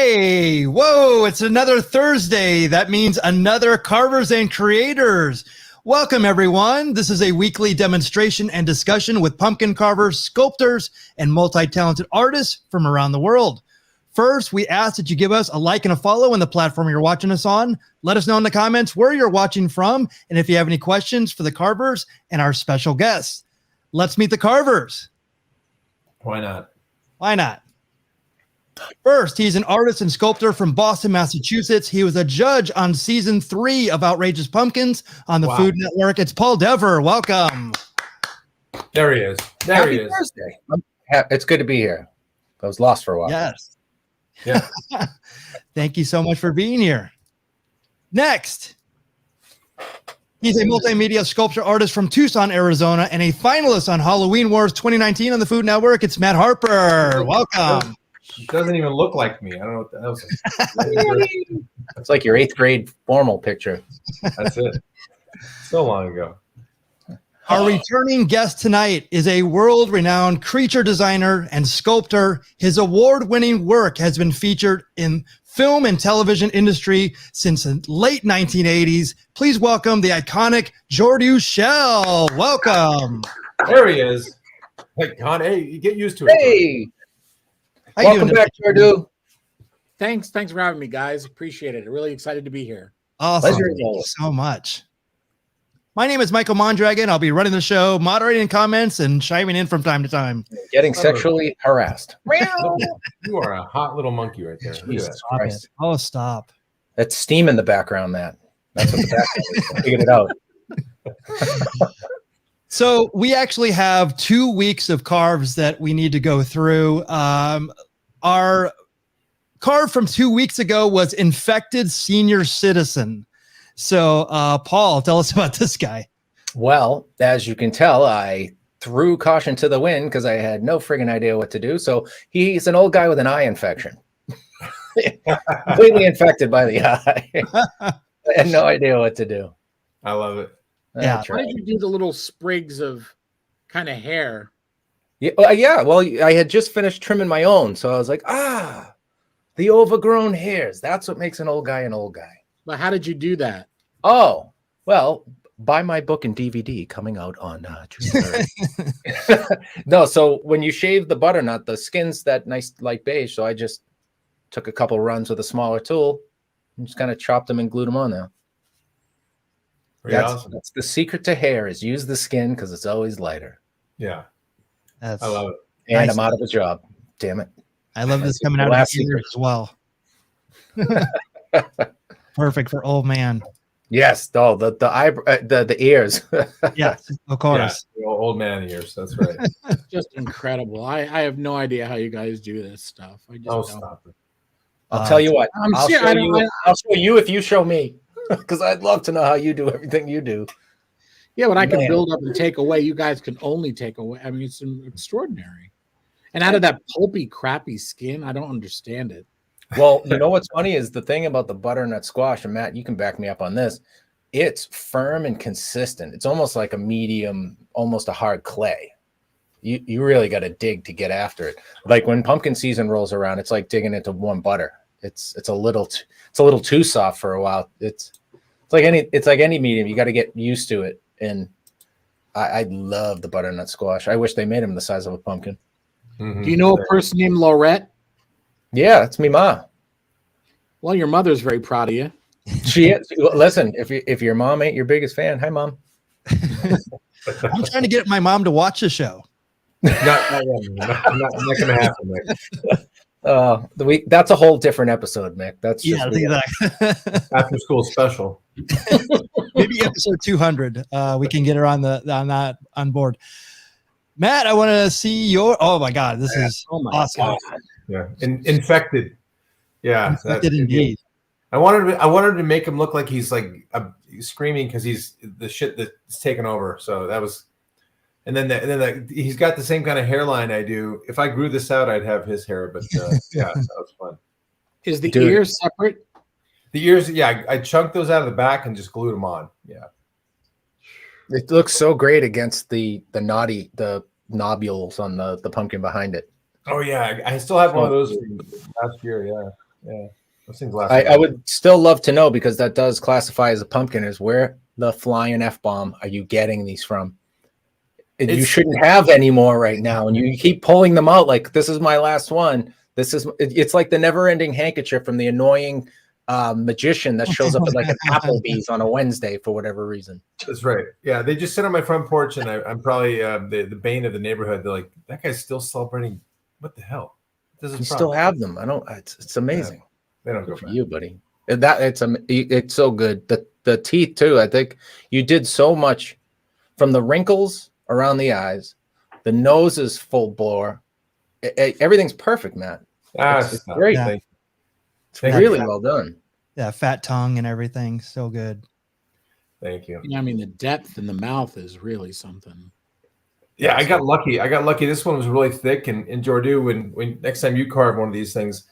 Hey, whoa, it's another Thursday. That means another Carvers and Creators. Welcome, everyone. This is a weekly demonstration and discussion with pumpkin carvers, sculptors, and multi-talented artists from around the world. First, we ask that you give us a like and a follow on the platform you're watching us on. Let us know in the comments where you're watching from, and if you have any questions for the carvers and our special guests. Let's meet the carvers. Why not? Why not? First, he's an artist and sculptor from Boston, Massachusetts. He was a judge on season 3 of Outrageous Pumpkins on the Food Network. It's Paul Dever. Welcome. There he is. Happy Thursday. It's good to be here. I was lost for a while. Yes. Yeah. Thank you so much for being here. Next, he's a multimedia sculpture artist from Tucson, Arizona, and a finalist on Halloween Wars 2019 on the Food Network. It's Matt Harper. Welcome. It doesn't even look like me. I don't know what the hell is. It's like your 8th grade formal picture. That's it. So long ago. Our returning guest tonight is a world-renowned creature designer and sculptor. His award-winning work has been featured in film and television industry since the late 1980s. Please welcome the iconic Jordu Schell. Welcome. There he is. Hey, Con, hey, you get used to it. Hey. Welcome back, Jordu. Thanks for having me, guys. Appreciate it. Really excited to be here. Awesome. Pleasure. Thank you so much. My name is Michael Mondragon. I'll be running the show, moderating comments, and chiming in from time to time. Getting sexually harassed. You are a hot little monkey right there. Look at that. Stop it. Oh, stop. That's steam in the background, Matt. That's what the background is. I figured it out. So we actually have 2 weeks of carves that we need to go through. Our carve from 2 weeks ago was Infected Senior Citizen. So, Paul, tell us about this guy. Well, as you can tell, I threw caution to the wind because I had no friggin' idea what to do. So he's an old guy with an eye infection. Completely infected by the eye. I had no idea what to do. I love it. Yeah. Why did you do the little sprigs of kind of hair? Yeah, well, I had just finished trimming my own. So I was like, the overgrown hairs. That's what makes an old guy an old guy. But how did you do that? Oh, well, buy my book and DVD coming out on June 3rd. No, so when you shave the butternut, the skin's that nice light beige. So I just took a couple runs with a smaller tool and just kind of chopped them and glued them on there. That's the secret to hair is use the skin because it's always lighter. Yeah. I love it. And Nice. I'm out of a job. Damn it. I love this coming out of the ears as well. Perfect for old man. Yes, the ears. Yes, of course. Yeah, old man ears. That's right. Just incredible. I have no idea how you guys do this stuff. I just don't. Stop it. I'll tell you what. I'll show you if you show me. Because I'd love to know how you do everything you do. Yeah, but I can build up and take away. You guys can only take away. I mean, it's extraordinary. And out of that pulpy, crappy skin, I don't understand it. Well, you know what's funny is the thing about the butternut squash, and Matt, you can back me up on this. It's firm and consistent. It's almost like a medium, almost a hard clay. You really got to dig to get after it. Like when pumpkin season rolls around, it's like digging into warm butter. It's a little too soft for a while. It's like any medium. You got to get used to it. And I love the butternut squash. I wish they made them the size of a pumpkin. Mm-hmm. Do you know a person named Laurette? Yeah, that's me, Ma. Well, your mother's very proud of you. She is. Listen, if your mom ain't your biggest fan, hi, Mom. I'm trying to get my mom to watch the show. Not going to happen. That's a whole different episode, Mick. That's just exactly. After school special. Maybe episode 200. We can get her on board. Matt, I want to see your. Oh my God, this is awesome. God. Yeah, infected. Yeah, Infected indeed. I wanted to make him look like he's like screaming because he's the shit that's taken over. So that was, and then he's got the same kind of hairline I do. If I grew this out, I'd have his hair. But yeah, that was fun. Is the ears separate? The ears, yeah, I chunked those out of the back and just glued them on. Yeah. It looks so great against the nobules on the pumpkin behind it. Oh yeah, I still have one of those from last year. Yeah. Yeah, those things last. I would still love to know, because that does classify as a pumpkin, is where the flying F-bomb are you getting these from? You shouldn't have any more right now, and you keep pulling them out like, this is my last one. It's like the never-ending handkerchief from the annoying magician that shows up at like an Applebee's on a Wednesday for whatever reason. That's right. Yeah, they just sit on my front porch, and I'm probably the bane of the neighborhood. They're like, that guy's still celebrating. What the hell? You still have them. I don't. It's amazing. Yeah, they don't go for back. you, buddy. It's so good. The teeth too. I think you did so much, from the wrinkles around the eyes, the nose is full bore. Everything's perfect, Matt. It's great. Yeah. It's really well done. Yeah, fat tongue and everything. So good. Thank you. I mean, the depth in the mouth is really something. Yeah, I got lucky. This one was really thick. And Jordu, when next time you carve one of these things,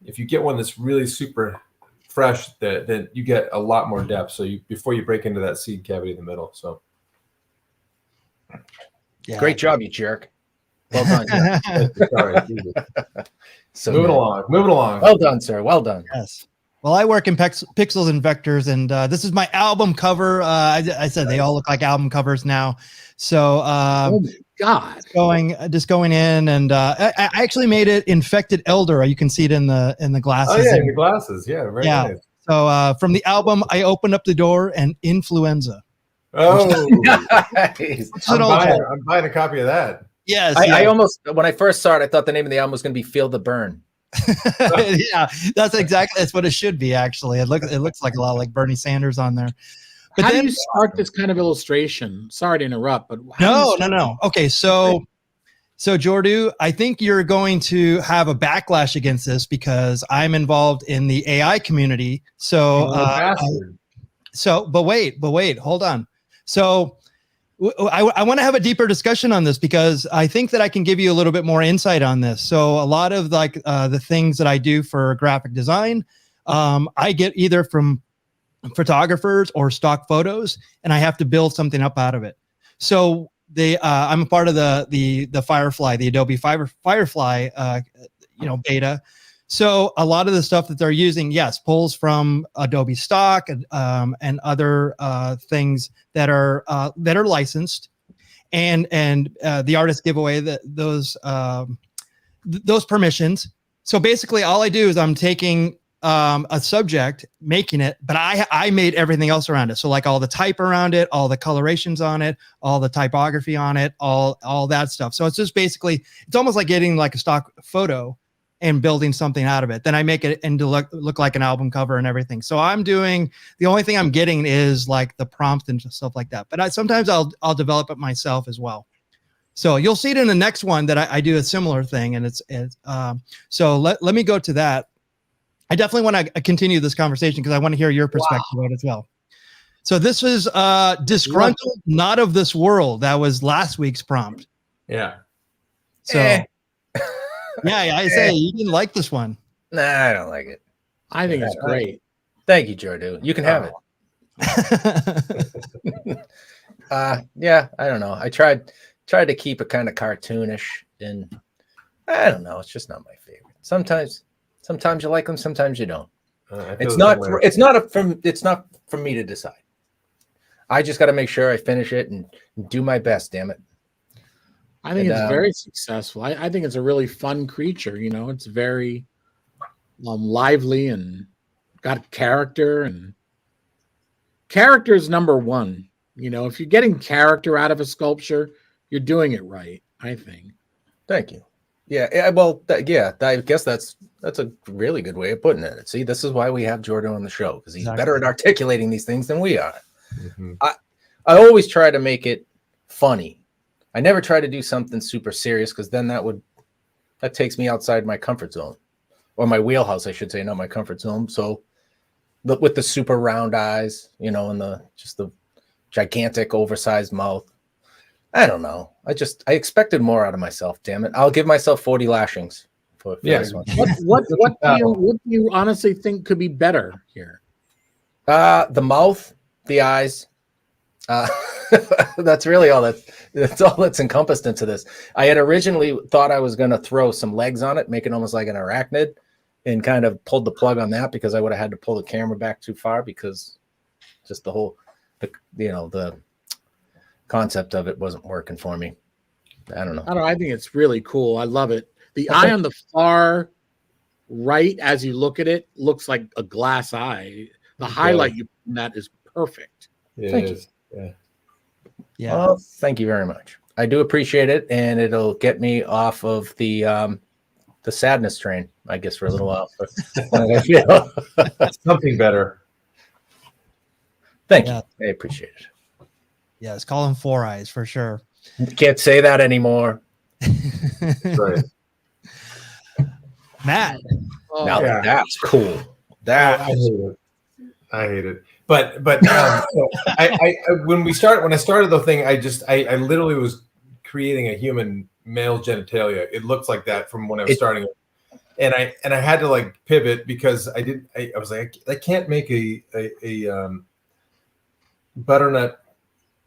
if you get one that's really super fresh, then you get a lot more depth. So before you break into that seed cavity in the middle. So yeah. Great job, you jerk. Well done. Sorry. So moving along. Well done, sir. Well done. Yes. Well, I work in pixels and vectors, and this is my album cover. I said they all look like album covers now. So, oh my God, just going in, and I actually made it infected elder. You can see it in the glasses. Oh yeah, in the glasses. Yeah, very nice. So from the album, I opened up the door and influenza. Oh, nice. I'm buying a copy of that. Yes, I almost, when I first saw it, I thought the name of the album was going to be "Feel the Burn." Yeah, that's what it should be. Actually, it looks like a lot like Bernie Sanders on there. But how do you start this kind of illustration? Sorry to interrupt, but no. Okay, so Jordu, I think you're going to have a backlash against this because I'm involved in the AI community. So, but wait, hold on. So, I want to have a deeper discussion on this because I think that I can give you a little bit more insight on this. So, a lot of the things that I do for graphic design, I get either from photographers or stock photos, and I have to build something up out of it. So I'm a part of the Firefly, the Adobe Firefly, beta. So a lot of the stuff that they're using, yes, pulls from Adobe stock and other things that are licensed, and the artists give away those permissions. So basically, all I do is I'm taking a subject, making it, but I made everything else around it. So like all the type around it, all the colorations on it, all the typography on it, all that stuff. So it's just basically, it's almost like getting like a stock photo and building something out of it. Then I make it and to look like an album cover and everything. So the only thing I'm getting is like the prompt and stuff like that. But sometimes I'll develop it myself as well. So you'll see it in the next one that I do a similar thing. And so let me go to that. I definitely want to continue this conversation because I want to hear your perspective on it as well. So this is disgruntled, not of this world. That was last week's prompt. Yeah. So yeah, I say you didn't like this one. Nah, I don't like it. I think it's great. Thank you, Jordu. You can have it. Yeah, I don't know. I tried to keep it kind of cartoonish, and I don't know. It's just not my favorite. Sometimes you like them, sometimes you don't. It's not for me to decide. I just got to make sure I finish it and do my best. Damn it! I think it's very successful. I think it's a really fun creature. It's very lively and got character, and character is number one. If you're getting character out of a sculpture, you're doing it right, I think. Thank you. Yeah. Well, I guess that's a really good way of putting it. See, this is why we have Jordu on the show, because he's better at articulating these things than we are. Mm-hmm. I always try to make it funny. I never try to do something super serious, because then that takes me outside my comfort zone, or my wheelhouse, I should say, not my comfort zone. So with the super round eyes, and the gigantic oversized mouth. I don't know. I expected more out of myself. Damn it! I'll give myself 40 lashings for this one. What do you honestly think could be better here? The mouth, the eyes. That's really all that's all that's encompassed into this. I had originally thought I was going to throw some legs on it, make it almost like an arachnid, and kind of pulled the plug on that because I would have had to pull the camera back too far because just the concept of it wasn't working for me. I don't know. I think it's really cool. I love it. The eye on the far right, as you look at it, looks like a glass eye. The highlight you put in that is perfect. Thank you. Yeah. Yeah. Well, thank you very much. I do appreciate it, and it'll get me off of the sadness train, I guess, for a little while. Something better. Thank you. I appreciate it. Yes, call him Four Eyes for sure. Can't say that anymore. Right. Matt. Now that's cool. That I hate it. But so when I started the thing, I literally was creating a human male genitalia. It looks like that from when I was starting it. And I had to like pivot because I was like, I can't make a butternut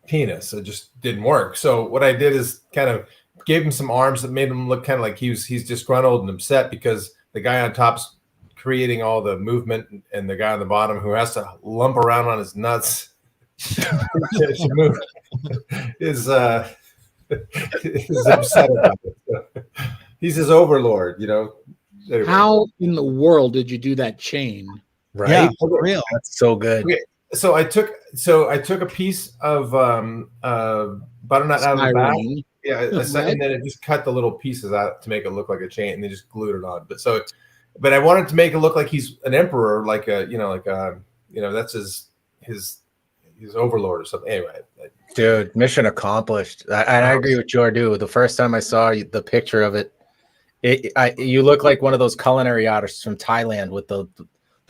penis. It just didn't work. So what I did is kind of gave him some arms that made him look kind of like he's disgruntled and upset because the guy on top's creating all the movement and the guy on the bottom who has to lump around on his nuts is upset about it. He's his overlord, Anyway. How in the world did you do that chain? right. Yeah, for real. That's so good. Okay. So I took a piece of butternut out of the back. Yeah, and then it just cut the little pieces out to make it look like a chain, and they just glued it on. But I wanted to make it look like he's an emperor, that's his overlord or something. Anyway, Dude, mission accomplished. I agree with Jordu. The first time I saw the picture of it, you look like one of those culinary artists from Thailand with the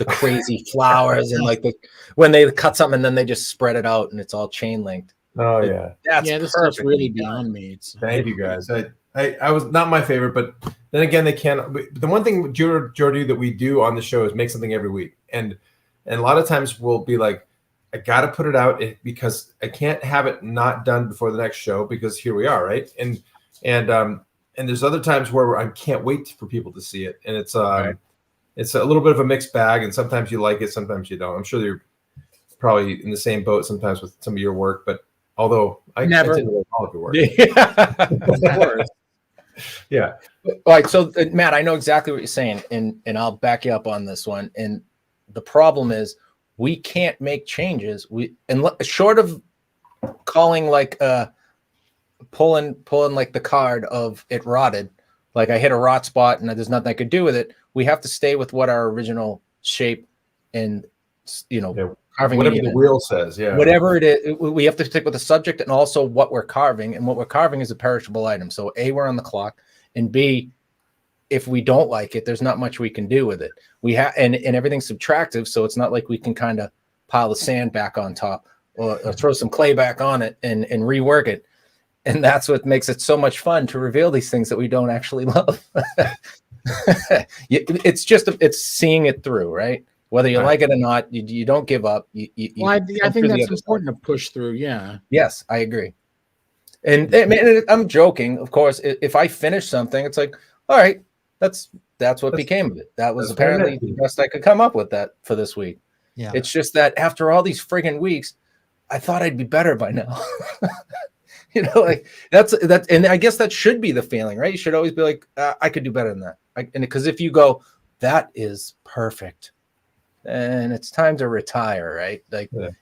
crazy flowers and when they cut something and then they just spread it out and it's all chain linked. Oh yeah, this stuff's really beyond me. Thank you guys. I was not my favorite, but then again, they can't. The one thing Jordu that we do on the show is make something every week, and a lot of times we'll be like, I got to put it out because I can't have it not done before the next show because here we are, right? And there's other times where I can't wait for people to see it, and it's it's a little bit of a mixed bag, and sometimes you like it, sometimes you don't. I'm sure you're probably in the same boat sometimes with some of your work, but although I never tend to like all of your work. Of course. Yeah. All right. So Matt, I know exactly what you're saying, and I'll back you up on this one. And the problem is we can't make changes. Short of calling pulling like the card of it rotted, like I hit a rot spot and there's nothing I could do with it. We have to stay with what our original shape and carving whatever the wheel says, whatever it is, we have to stick with the subject and also what we're carving, and what we're carving is a perishable item. So A, we're on the clock, and B, if we don't like it, there's not much we can do with it. We have and everything's subtractive, so it's not like we can kind of pile the sand back on top or throw some clay back on it and rework it. And that's what makes it so much fun to reveal these things that we don't actually love. It's seeing it through, right? Whether you like it or not, you don't give up. I think that's important to push through. Yeah. Yes, I agree. And I'm joking, of course. If I finish something, it's like, all right, that's what became of it. That was apparently the best I could come up with that for this week. Yeah. It's just that after all these friggin' weeks, I thought I'd be better by now. That's and I guess that should be the feeling, right? You should always be like, I could do better than that. Because if you go, that is perfect, and it's time to retire, right?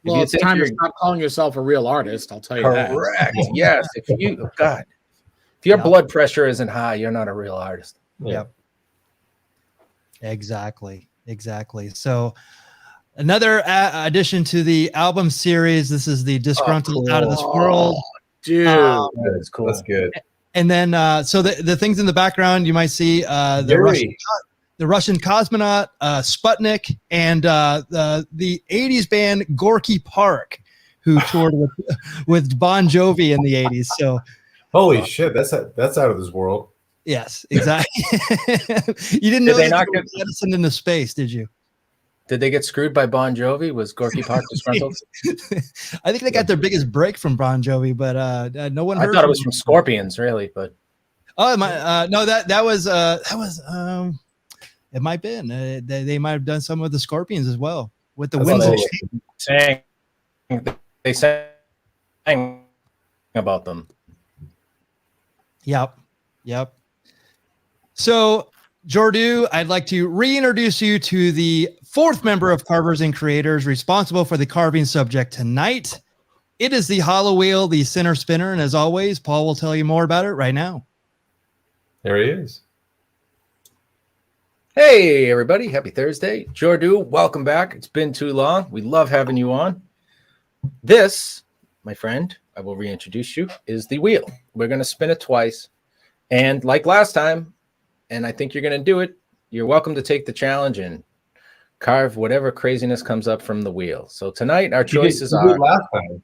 It's time to stop calling yourself a real artist. I'll tell you that. Correct. Yes. If your blood pressure isn't high, you're not a real artist. Yep. Exactly. So another addition to the album series. This is the Disgruntled Out of This World. Dude, that's cool. That's good. And then, so the things in the background, you might see the Russian cosmonaut, Sputnik, and the 80s band Gorky Park, who toured with Bon Jovi in the 80s. So, holy shit, that's out of this world. Yes, exactly. You didn't know they not get medicine into space, did you? Did they get screwed by Bon Jovi? Was Gorky Park disgruntled? I think they got their biggest break from Bon Jovi, but no one heard. I thought it was from Scorpions, really, but no, that was It might have been. They might have done some of the Scorpions as well with the That's winds. all They sang about them. Yep. So, Jordu, I'd like to reintroduce you to the fourth member of Carvers and Creators responsible for the carving subject tonight. It is the hollow wheel, the center spinner, and as always, Paul will tell you more about it right now. There he is. Hey, everybody. Happy Thursday. Jordu, welcome back. It's been too long. We love having you on. This, my friend, I will reintroduce you, is the wheel. We're going to spin it twice. And like last time, and I think you're going to do it, you're welcome to take the challenge and carve whatever craziness comes up from the wheel. So tonight, our choices are... last time.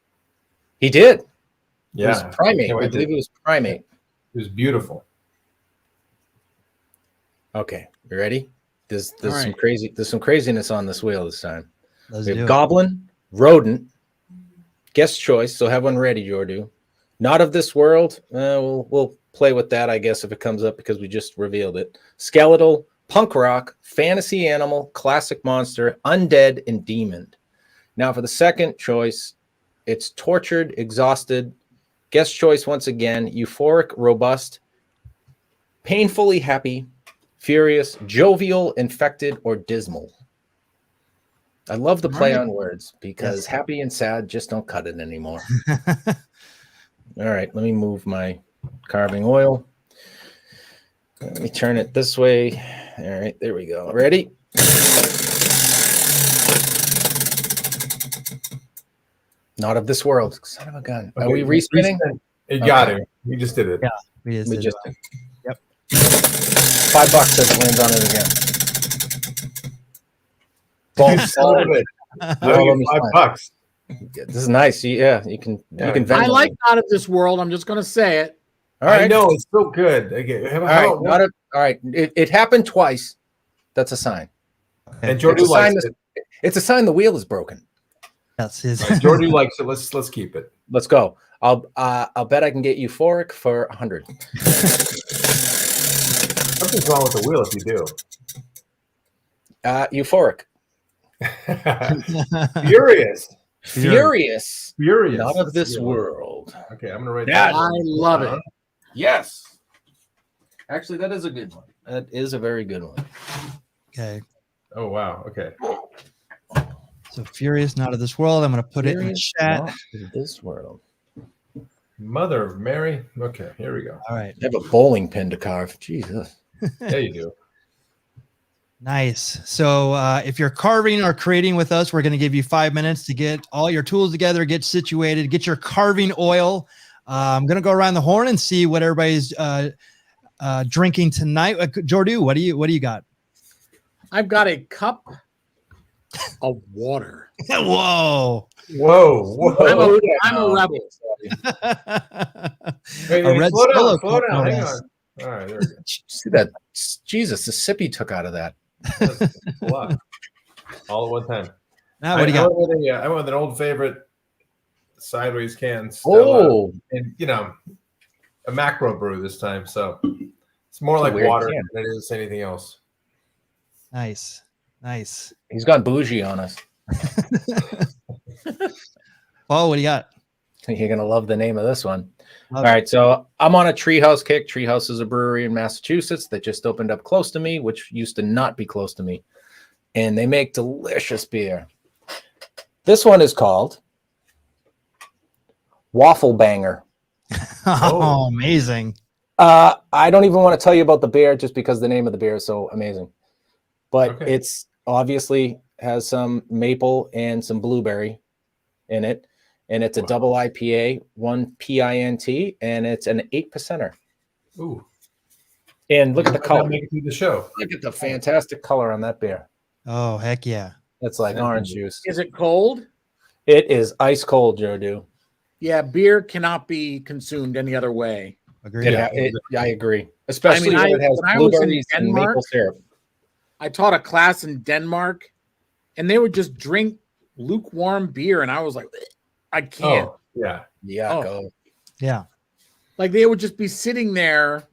He did. Yeah. It was primate. I believe it was primate. It was beautiful. Okay, you ready? There's right. some craziness on this wheel this time. Let's We do have it. goblin, rodent, guest choice. So have one ready, Jordu. Not of this world. We'll play with that, I guess, if it comes up because we just revealed it. Skeletal, punk rock, fantasy animal, classic monster, undead, and demon. Now for the second choice, it's tortured, exhausted. Guest choice once again: euphoric, robust, painfully happy, furious, jovial, infected, or dismal. I love the play on words because Yes. happy and sad just don't cut it anymore. All right, let me move my carving oil. Let me turn it this way. All right, there we go. Ready? Not of this world. Son of a gun. Are we respinning? You got it. You just did it. Yeah. We just We did just it. did. $5 says it lands on it again. Boom. Son of it. Well, let me $5. This is nice. Yeah, you can vend I it. like Out of This World. I'm just going to say it. All right. I know it's so good. Okay. All right. All right. It happened twice. That's a sign. And It's Jordu a sign. likes it. It's a sign the wheel is broken. That's his. Right, Jordu likes it. Let's keep it. Let's go. I'll bet I can get euphoric for 100. Something's wrong with the wheel if you do. Euphoric. Furious. Furious. Furious. Not of this Yeah. world. Okay, I'm gonna write Yeah. that. I love it. Yes. Actually, that is a good one. That is a very good one. Okay. Oh wow. Okay. So furious, not of this world. I'm going to put it in the Furious, chat. not of this world. Mother of Mary. Okay, here we go. All right. I have a bowling pin to carve. Jesus. There you do. Nice. So if you're carving or creating with us, we're going to give you 5 minutes to get all your tools together, get situated, get your carving oil. I'm going to go around the horn and see what everybody's drinking tonight. Jordu, what do you got? I've got a cup of water. Whoa. Whoa. I'm a rebel. Wait, A red slow Solo down. cup, no Hang less. on. All right, there we go. See that? Jesus, the sip he took out of that. That's a lot. All at one time. Now, what do you got? I went with an old favorite sideways can. Oh, And a macro brew this time, so it's more It's a like weird water can. than it is anything else. Nice. he's gone bougie on us. Paul, what do you got? You're gonna love the name of this one. Love All right, so I'm on a Treehouse kick. Treehouse is a brewery in Massachusetts that just opened up close to me, which used to not be close to me, and they make delicious beer. This one is called Waffle Banger. Oh, amazing. I don't even want to tell you about the beer just because the name of the beer is so amazing. But Okay. it's obviously has some maple and some blueberry in it. And it's a double IPA, 1 PINT, and it's an 8%er. Ooh. And look at the Might not color. make it through the show. Look at the fantastic color on that beer. Oh, heck yeah. It's like Thank orange you. juice. Is it cold? It is ice cold, Jordu. Yeah, beer cannot be consumed any other way. Agreed. I agree. Especially I mean, when it has when I was in blueberries and Denmark- maple syrup. I taught a class in Denmark, and they would just drink lukewarm beer, and I was like, I can't. Oh, yeah. Yuck. Oh. Oh. Yeah. Like they would just be sitting there,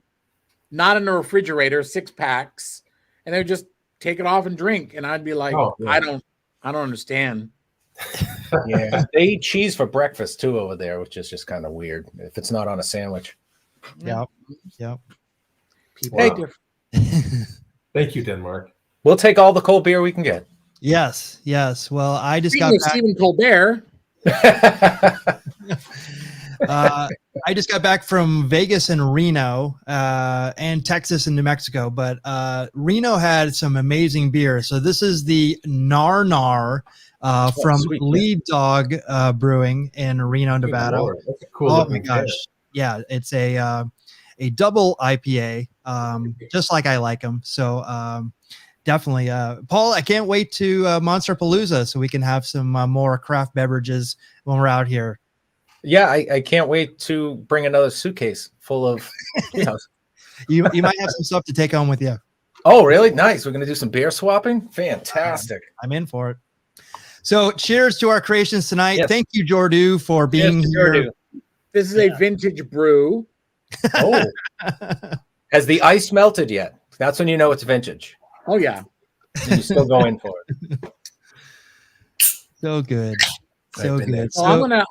not in a refrigerator, 6 packs, and they would just take it off and drink, and I'd be like, Oh, yeah. I don't understand. Yeah, they eat cheese for breakfast too over there, which is just kind of weird if it's not on a sandwich. Yep. People Wow. are different. Thank you, Denmark. We'll take all the cold beer we can get. Yes. Well, I just Speaking got of back. Stephen Colbert, I just got back from Vegas and Reno, and Texas and New Mexico. But Reno had some amazing beer. So this is the Nar from sweet, Lead Dog Brewing in Reno, Good Nevada. Lord, that's a cool Oh my looking gosh! beer. Yeah, it's a double IPA, just like I like them. So definitely, Paul, I can't wait to Monster Palooza so we can have some more craft beverages when we're out here. Yeah, I can't wait to bring another suitcase full of. You might have some stuff to take home with you. Oh, really? Nice. We're gonna do some beer swapping. Fantastic. I'm in for it. So cheers to our creations tonight. Yes. Thank you, Jordu, for being Yes, here. Jordu. this is a vintage brew. Oh, has the ice melted yet? That's when you know it's vintage. Oh yeah, And you still go in for it. So good. So I've been there. good. so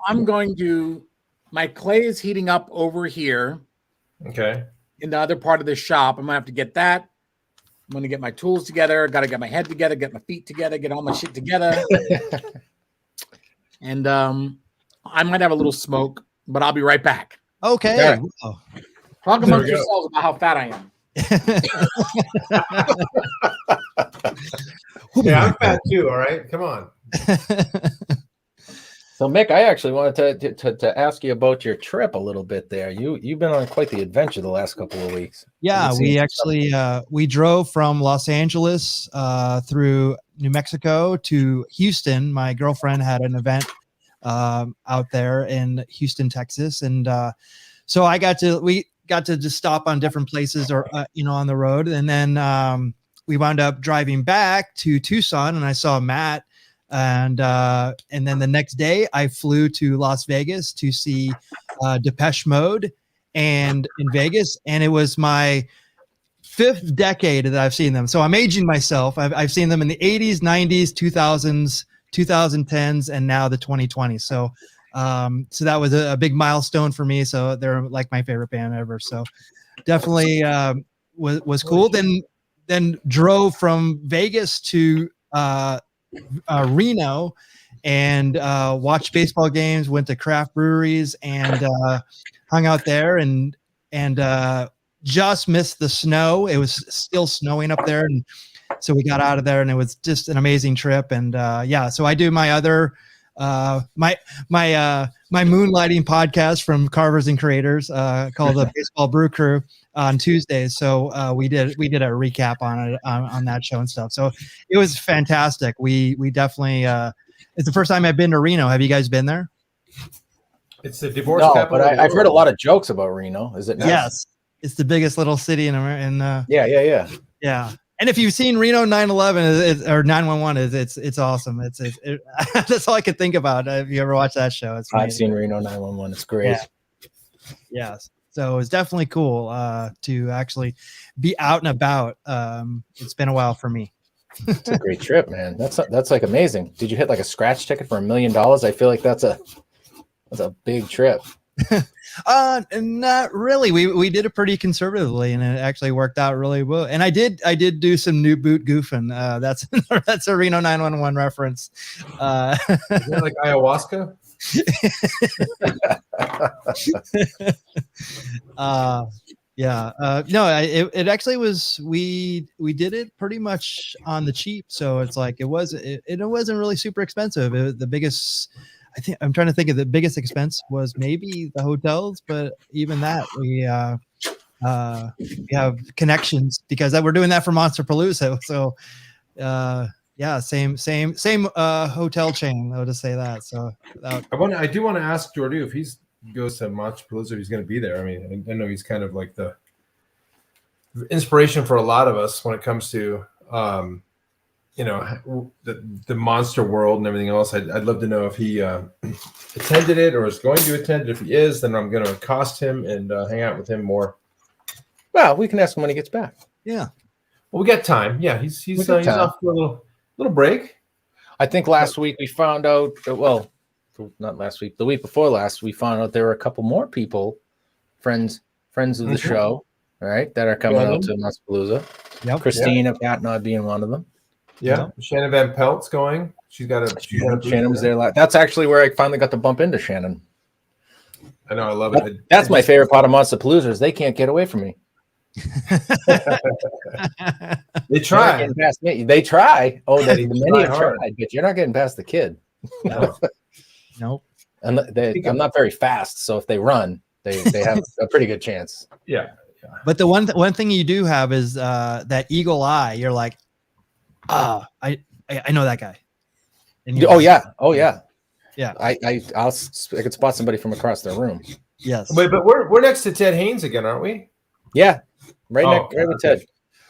I'm going to. My clay is heating up over here Okay. in the other part of the shop. I'm gonna have to get that. I'm gonna get my tools together. Got to get my head together, get my feet together, get all my shit together. And I might have a little smoke, but I'll be right back. Okay. Yeah. Wow. Talk There amongst we go. yourselves about how fat I am. Yeah, I'm fat too. All right, come on. So, Mick, I actually wanted to ask you about your trip a little bit there. You've been on quite the adventure the last couple of weeks. Yeah, We've we seen some actually we drove from Los Angeles through New Mexico to Houston. My girlfriend had an event out there in Houston, Texas, and so we got to just stop on different places or on the road, and then we wound up driving back to Tucson, and I saw Matt. And then the next day I flew to Las Vegas to see Depeche Mode and in Vegas. And it was my 5th decade that I've seen them. So I'm aging myself. I've seen them in the 80s, 90s, 2000s, 2010s, and now the 2020s. So that was a big milestone for me. So they're like my favorite band ever. So definitely was cool. Then drove from Vegas to Reno and watched baseball games, went to craft breweries and hung out there and just missed the snow. It was still snowing up there, and so we got out of there, and it was just an amazing trip. And so I do my other my moonlighting podcast from Carvers and Creators called the Baseball Brew Crew on Tuesdays. So we did a recap on it on that show and stuff. So it was fantastic. We definitely it's the first time I've been to Reno. Have you guys been there? It's the divorce No, capital. but of the I've heard a world. lot of jokes about Reno. Is it nice? Yes, it's the biggest little city in America. Yeah. And if you've seen Reno 911 or 911, it's awesome. It's that's all I could think about. If you ever watched that show, it's I've amazing. seen Reno 911. It's great. Yes. So it's definitely cool to actually be out and about. It's been a while for me. It's a great trip, man. That's like amazing. Did you hit like a scratch ticket for $1 million? I feel like that's a big trip. Not really. We did it pretty conservatively, and it actually worked out really well. And I did do some new boot goofing. That's a Reno 911 reference. Is that like ayahuasca? It actually was. We did it pretty much on the cheap, so it's like it wasn't really super expensive. The biggest. I think I'm trying to think of the biggest expense was maybe the hotels, but even that we have connections because we're doing that for Monster Palooza. So same hotel chain. I'll just say that. So I do want to ask Jordu if he goes to Monster Palooza, if he's going to be there. I mean, I know he's kind of like the inspiration for a lot of us when it comes to the monster world and everything else. I'd love to know if he attended it or is going to attend it. If he is, then I'm going to accost him and hang out with him more. Well, we can ask him when he gets back. yeah. Well, we got time. Yeah, he's We got time. off for a little break. I think last week we found out. Well, not last week. The week before last, we found out there were a couple more people, friends of the show, all right, that are coming out to Montepalooza. Yep. Christina Patnod being one of them. Yeah, Shannon Van Pelt's going. Shannon was there. That's actually where I finally got to bump into Shannon. I know, I love it. That's my favorite part of Montepalooza is they can't get away from me. They try. Past me. They try. Oh, many have tried, but you're not getting past the kid. Nope. And I'm not very fast, so if they run, they have a pretty good chance. Yeah. But the one thing you do have is that eagle eye. You're like, I know that guy. And Oh yeah. Yeah. I could spot somebody from across the room. Yes. Wait, but we're next to Ted Haynes again, aren't we? Yeah. Right with Ted.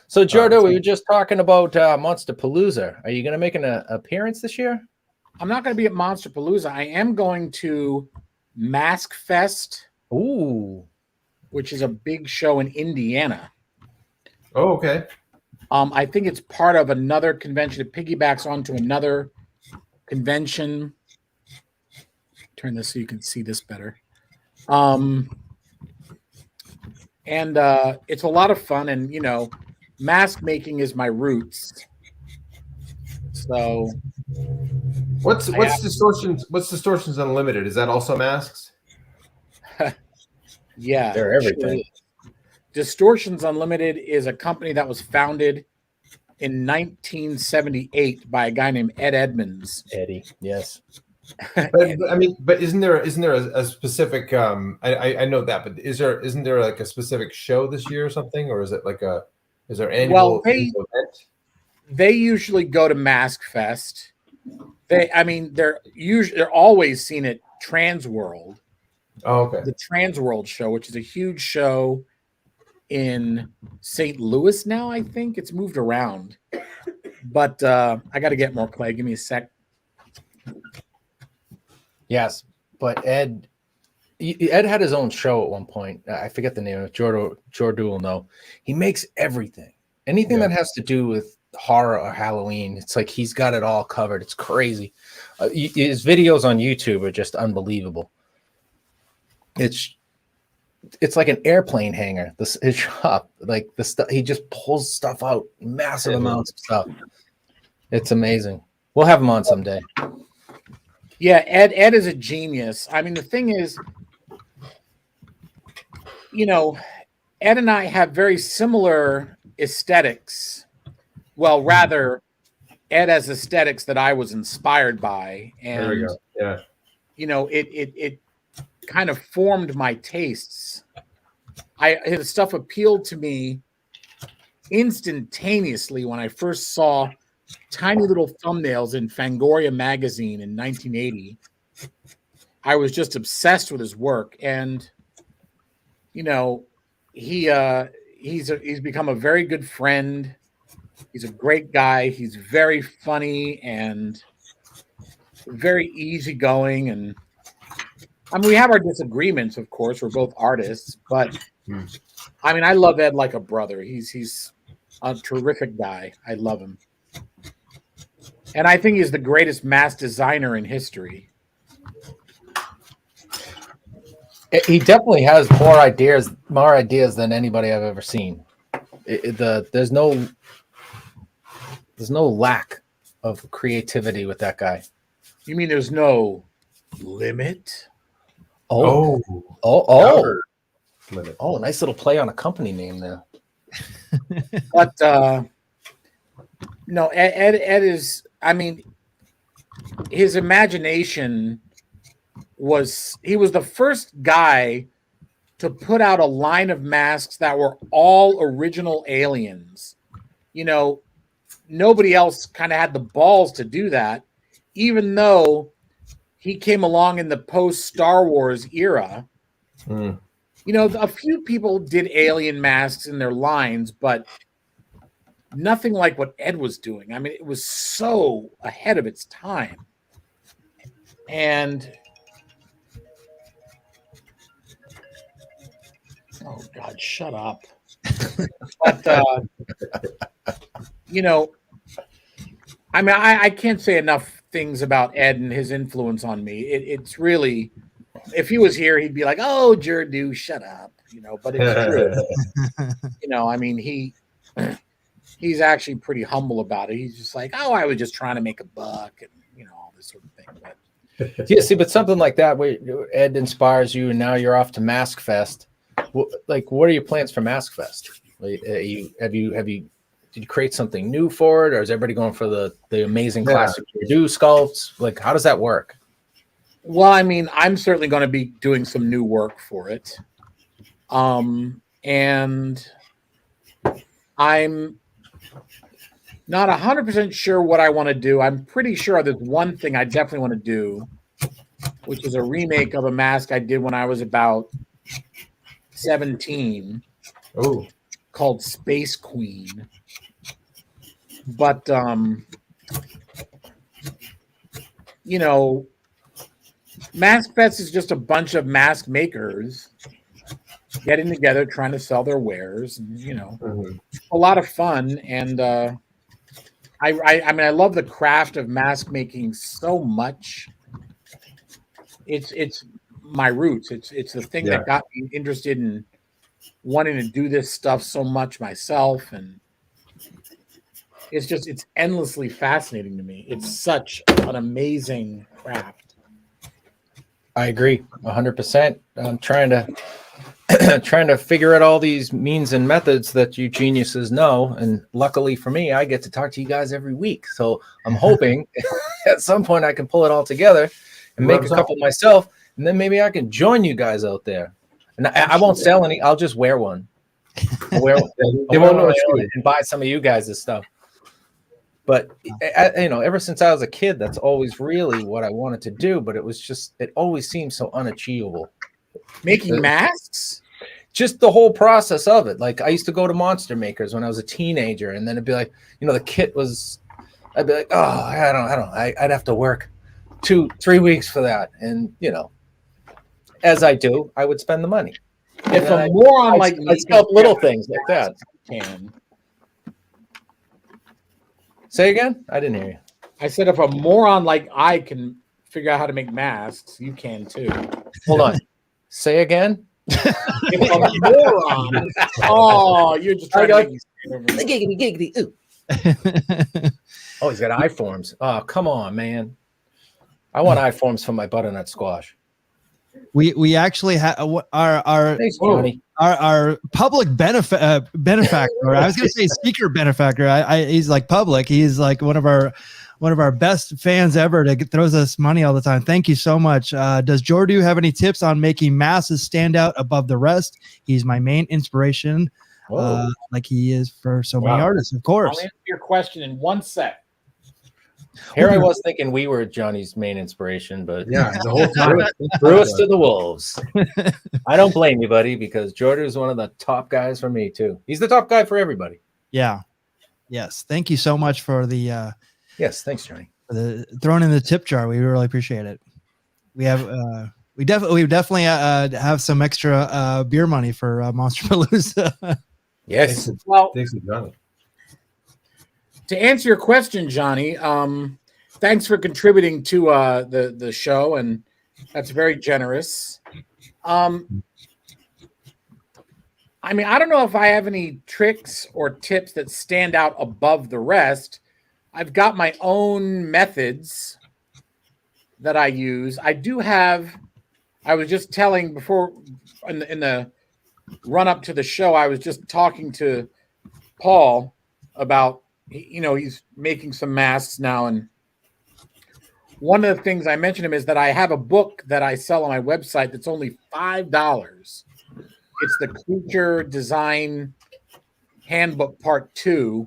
So Jordu, we were just talking about Monsterpalooza. Are you going to make an appearance this year? I'm not going to be at Monsterpalooza. I am going to Mask Fest. Ooh. Which is a big show in Indiana. Oh, okay. I think it's part of another convention. It piggybacks onto another convention. Turn this so you can see this better. And it's a lot of fun. And, you know, mask making is my roots. So what's Distortions? What's Distortions Unlimited? Is that also masks? Yeah, they're everything. Distortions Unlimited is a company that was founded in 1978 by a guy named Ed Edmonds. Eddie, yes. but isn't there a specific? I know that, but isn't there like a specific show this year or something, or is it like is there annual event? They usually go to Mask Fest. They're always seen at Trans World. Oh, okay. The Trans World show, which is a huge show in St. Louis now, I think. It's moved around. But I got to get more clay. Give me a sec. Yes, but Ed had his own show at one point. I forget the name of it. Jordu will know. He makes everything. Anything that has to do with horror or Halloween, it's like he's got it all covered. It's crazy. His videos on YouTube are just unbelievable. It's like an airplane hangar. His shop, like the stuff, he just pulls stuff out, massive amounts of stuff. It's amazing. We'll have him on someday. Yeah, Ed is a genius. I mean, the thing is, you know, Ed and I have very similar aesthetics. Well, rather, Ed has aesthetics that I was inspired by, and there we go. Yeah, you know, it kind of formed my tastes. His stuff appealed to me instantaneously when I first saw tiny little thumbnails in Fangoria magazine in 1980. I was just obsessed with his work, and you know, he's become a very good friend. He's a great guy. He's very funny and very easygoing. And I mean, we have our disagreements, of course. We're both artists, but I mean, I love Ed like a brother. He's a terrific guy. I love him. And I think he's the greatest mask designer in history. He definitely has more ideas than anybody I've ever seen. There's no lack of creativity with that guy. You mean there's no limit? Oh, limit. Oh, nice little play on a company name there. But no, Ed is, I mean, his imagination he was the first guy to put out a line of masks that were all original aliens. You know, nobody else kind of had the balls to do that, even though he came along in the post-Star Wars era. You know, a few people did alien masks in their lines, but nothing like what Ed was doing. I mean, it was so ahead of its time. And oh God, shut up. But you know, I mean, I can't say enough things about Ed and his influence on me. It's really, if he was here, he'd be like, "Oh, Jordu, shut up," you know. But it's true. You know, I mean, he's actually pretty humble about it. He's just like, "Oh, I was just trying to make a buck," and you know, all this sort of thing. But Yeah, see, but something like that, where Ed inspires you, and now you're off to Mask Fest. Like, what are your plans for Mask Fest? Have you did you create something new for it, or is everybody going for the amazing classic Jordu sculpts? Like, how does that work? Well, I mean, I'm certainly going to be doing some new work for it, and I'm not 100% sure what I want to do. I'm pretty sure there's one thing I definitely want to do, which is a remake of a mask I did when I was about 17. Oh, called Space Queen. But you know, Mask Fest is just a bunch of mask makers getting together trying to sell their wares, and you know, a lot of fun. And I mean, I love the craft of mask making so much. It's my roots. It's the thing that got me interested in wanting to do this stuff so much myself, and it's endlessly fascinating to me. It's such an amazing craft. I agree 100%. I'm trying to figure out all these means and methods that you geniuses know, and luckily for me, I get to talk to you guys every week. So I'm hoping at some point I can pull it all together and make a couple myself, and then maybe I can join you guys out there. And I won't sell any. I'll just wear one. I'll wear one. And buy some of you guys' stuff. But you know, ever since I was a kid, that's always really what I wanted to do. But it always seemed so unachievable. Making masks? Just the whole process of it. Like, I used to go to Monster Makers when I was a teenager, and then it'd be like, you know, the kit was, I'd be like, oh, I don't. I'd have to work 2-3 weeks for that, and you know, as I do, I would spend the money. If a moron like me sculpt little things like that. Can. Say again? I didn't hear you. I said if a moron like I can figure out how to make masks, you can too. Hold on. Say again? If a moron. Oh, you're just trying to make me giggity. Ooh. Oh, he's got eye forms. Oh, come on, man. I want eye forms for my butternut squash. We actually have our public benefactor. I was going to say secret benefactor. He's like public. He's like one of our best fans ever. Throws us money all the time. Thank you so much. Does Jordu have any tips on making masses stand out above the rest? He's my main inspiration, like he is for so many artists, of course. I'll answer your question in 1 sec. Here I was thinking we were Johnny's main inspiration, but yeah, the whole time threw us to the wolves. I don't blame you, buddy, because Jordu is one of the top guys for me too. He's the top guy for everybody. Yeah. Yes. Thank you so much for the yes, thanks, Johnny. For the throwing in the tip jar. We really appreciate it. We have we definitely have some extra beer money for Monsterpalooza. Yes. Well, thanks to Johnny. To answer your question, Johnny, thanks for contributing to the show, and that's very generous. I mean, I don't know if I have any tricks or tips that stand out above the rest. I've got my own methods that I use. I was just telling before in the run up to the show, I was just talking to Paul about, you know, he's making some masks now, and one of the things I mentioned to him is that I have a book that I sell on my website that's only $5. It's the Creature Design Handbook Part 2,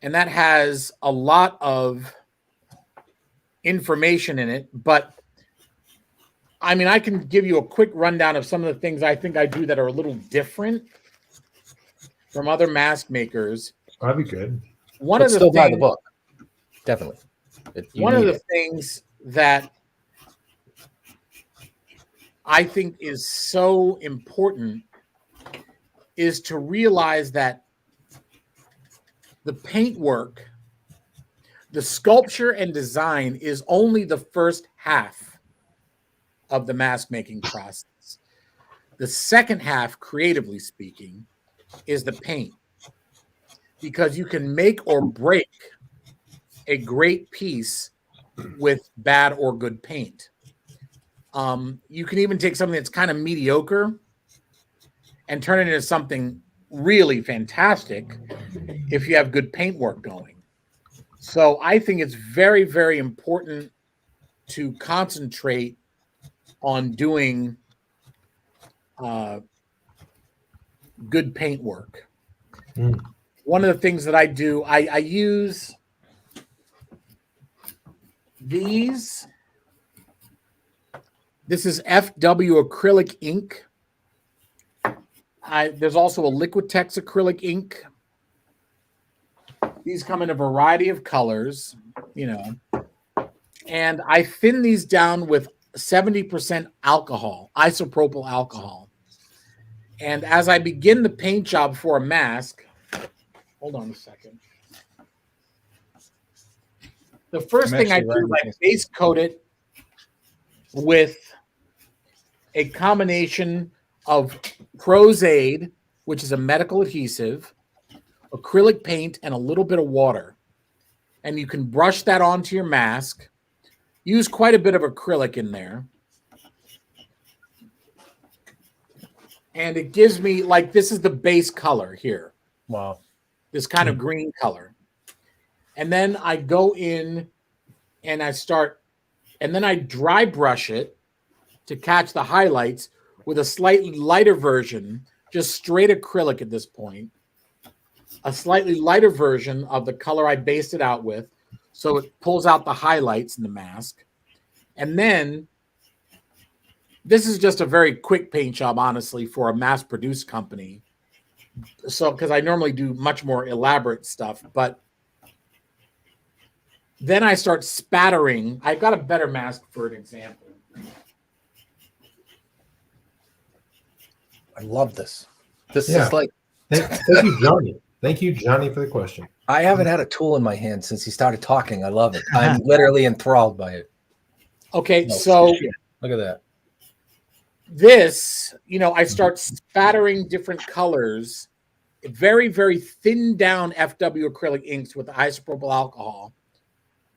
and that has a lot of information in it. But I mean, I can give you a quick rundown of some of the things I think I do that are a little different from other mask makers. That'd be good. One of the things, buy the book. Definitely. One of the things that I think is so important is to realize that the paintwork, the sculpture and design is only the first half of the mask making process. The second half, creatively speaking, is the paint, because you can make or break a great piece with bad or good paint. You can even take something that's kind of mediocre and turn it into something really fantastic if you have good paintwork going. So I think it's very, very important to concentrate on doing good paintwork. One of the things that I do, I use these. This is FW acrylic ink. There's also a Liquitex acrylic ink. These come in a variety of colors, you know, and I thin these down with 70% alcohol, isopropyl alcohol. And as I begin the paint job for a mask, hold on a second. The first thing I do is I base coat it with a combination of Prozade, which is a medical adhesive, acrylic paint, and a little bit of water. And you can brush that onto your mask. Use quite a bit of acrylic in there. And it gives me, like, this is the base color here. Wow. This kind of green color. And then I go in and then I dry brush it to catch the highlights with a slightly lighter version, just straight acrylic at this point. A slightly lighter version of the color I based it out with, so it pulls out the highlights in the mask. And then this is just a very quick paint job, honestly, for a mass-produced company. So, because I normally do much more elaborate stuff, but then I start spattering. I've got a better mask for an example. I love this. This is like... Thank you, Johnny. Thank you, Johnny, for the question. I haven't had a tool in my hand since he started talking. I love it. I'm literally enthralled by it. Okay, so look at that. This, you know, I start spattering different colors, very, very thin down FW acrylic inks with isopropyl alcohol.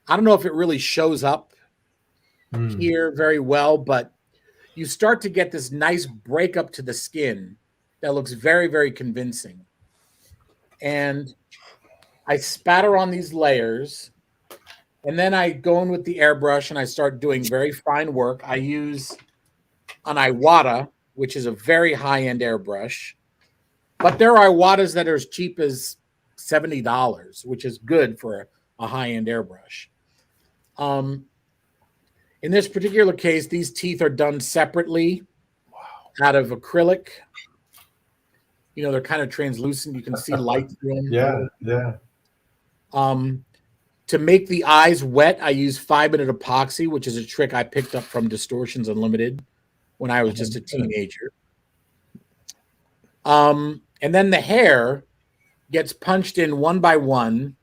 I don't know if it really shows up here very well, but you start to get this nice breakup to the skin that looks very, very convincing. And I spatter on these layers, and then I go in with the airbrush and I start doing very fine work. I use an Iwata, which is a very high-end airbrush, but there are Iwatas that are as cheap as $70, which is good for a high-end airbrush. In this particular case, these teeth are done separately out of acrylic. You know, they're kind of translucent. You can see light through them. Yeah. To make the eyes wet, I use 5-minute epoxy, which is a trick I picked up from Distortions Unlimited when I was just a teenager. And then the hair gets punched in one by one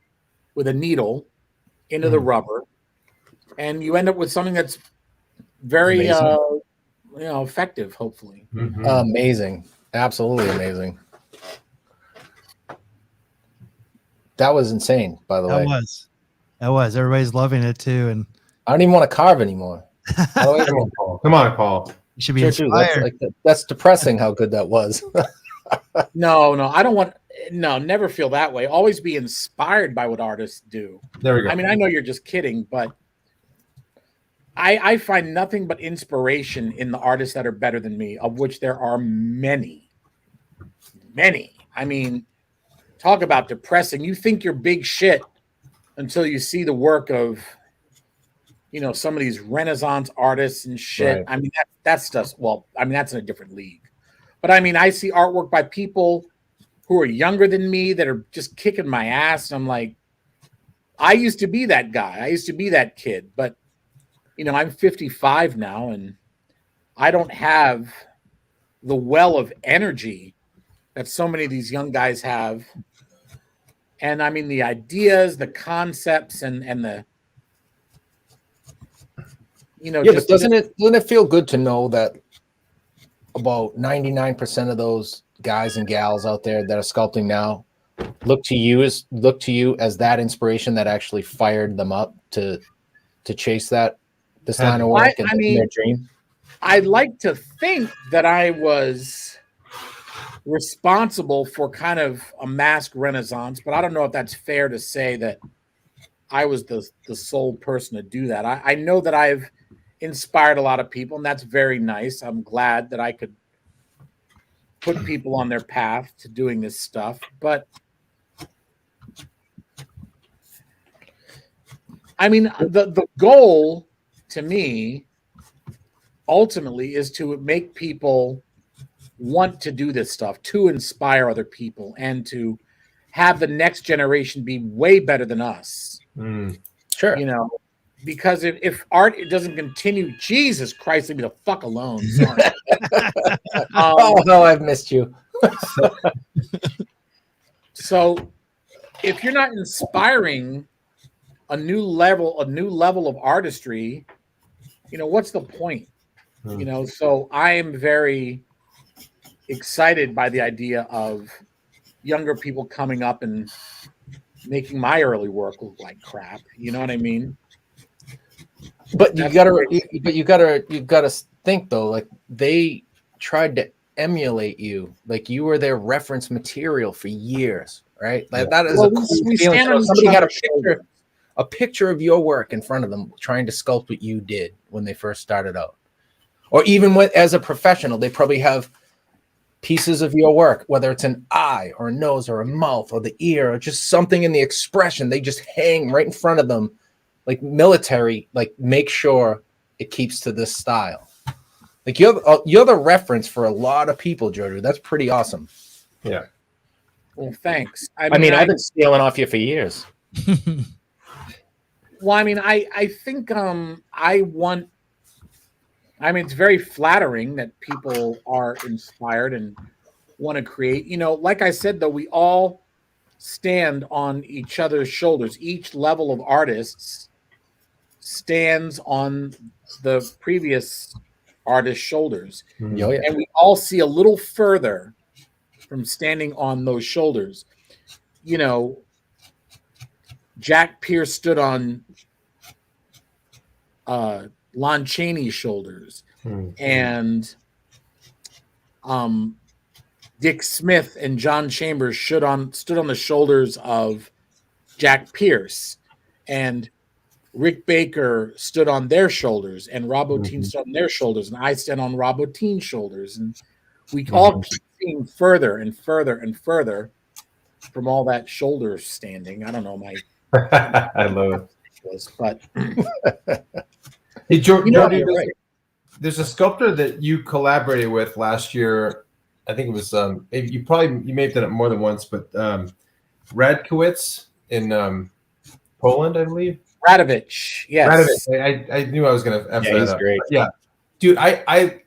with a needle into the rubber, and you end up with something that's very effective, hopefully. Amazing. Absolutely amazing. That was insane, by the way. That was. Everybody's loving it too. And I don't even want to carve anymore. Come on, Paul. You should be inspired. That's depressing how good that was. No, I don't want. No, never feel that way. Always be inspired by what artists do. There we go. I mean, I know you're just kidding, but I find nothing but inspiration in the artists that are better than me, of which there are many. Many. I mean, talk about depressing. You think you're big shit until you see the work of, you know, some of these Renaissance artists and shit. Right. I mean, that's just, well, I mean, that's in a different league. But I mean, I see artwork by people who are younger than me that are just kicking my ass. And I'm like, I used to be that guy. I used to be that kid. But, you know, I'm 55 now, and I don't have the well of energy that so many of these young guys have. And I mean, the ideas, the concepts, and the, yeah, but doesn't it feel good to know that about 99% of those guys and gals out there that are sculpting now look to you as that inspiration that actually fired them up to chase this line of work and their dream? I'd like to think that I was responsible for kind of a mask renaissance, but I don't know if that's fair to say that I was the sole person to do that. I know that I've inspired a lot of people, and that's very nice. I'm glad that I could put people on their path to doing this stuff. But I mean, the goal to me ultimately is to make people want to do this stuff, to inspire other people, and to have the next generation be way better than us. Sure. You know, because if art doesn't continue, Jesus Christ, leave me the fuck alone. Sorry. Oh no, I've missed you. So if you're not inspiring a new level of artistry, you know, what's the point? You know, so I am very excited by the idea of younger people coming up and making my early work look like crap. You know what I mean? But you gotta think though, like they tried to emulate you, like you were their reference material for years, right? Like that is a cool feeling. Somebody had a picture of your work in front of them, trying to sculpt what you did when they first started out, or even as a professional, they probably have pieces of your work, whether it's an eye or a nose or a mouth or the ear or just something in the expression. They just hang right in front of them, like military, like make sure it keeps to this style. Like you're the reference for a lot of people, Jordu. That's pretty awesome. Yeah. Well, thanks. I mean, I've been stealing off you for years. Well, I mean, I think it's very flattering that people are inspired and want to create. You know, like I said, though, we all stand on each other's shoulders. Each level of artists stands on the previous artist's shoulders. Oh, yeah. And we all see a little further from standing on those shoulders. You know, Jack Pierce stood on Lon Chaney's shoulders, and Dick Smith and John Chambers stood on the shoulders of Jack Pierce, and Rick Baker stood on their shoulders, and Rob Bottin stood on their shoulders, and I stand on Rob Bottin's shoulders, and we all keep seeing further and further and further from all that shoulder standing. I don't know, I love it, but hey, Jordu, right. There's a sculptor that you collaborated with last year. I think it was you may have done it more than once, but Radkowitz in Poland, I believe. Radovich, yes. Radovich. I knew I was going to F that he's up. great. Yeah, dude, I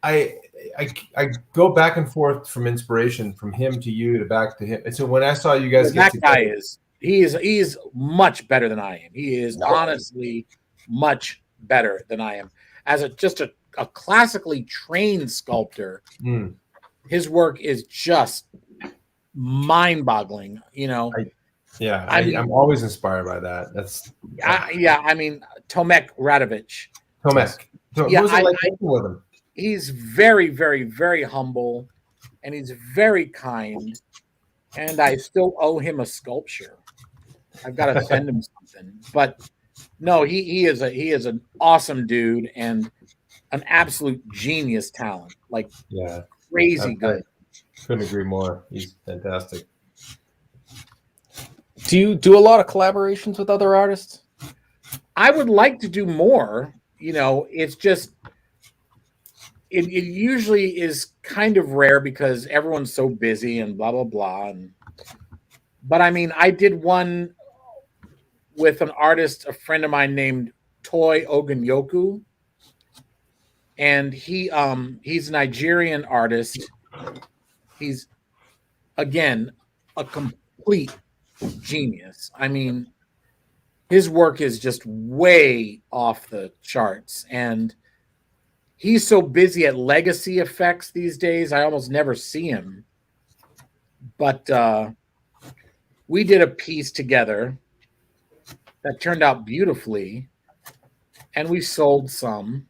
go back and forth from inspiration from him to you to back to him. And so when I saw you guys, that guy is much better than I am. He is honestly much better than I am. As just a classically trained sculptor, his work is just mind-boggling. You know. I'm always inspired by that. That's I mean, Tomek Radovich. Tomek. What was it like working with him? He's very, very, very humble, and he's very kind. And I still owe him a sculpture. I've got to send him something. But no, he is an awesome dude and an absolute genius talent. Like crazy good. Couldn't agree more. He's fantastic. Do you do a lot of collaborations with other artists? I would like to do more. You know, it's just it usually is kind of rare because everyone's so busy and blah blah blah. But I mean, I did one with an artist, a friend of mine named Toy Ogunyoku, and he's a Nigerian artist. He's again, a complete genius. I mean, his work is just way off the charts, and he's so busy at legacy effects these days, I almost never see him. But we did a piece together that turned out beautifully, and we sold some.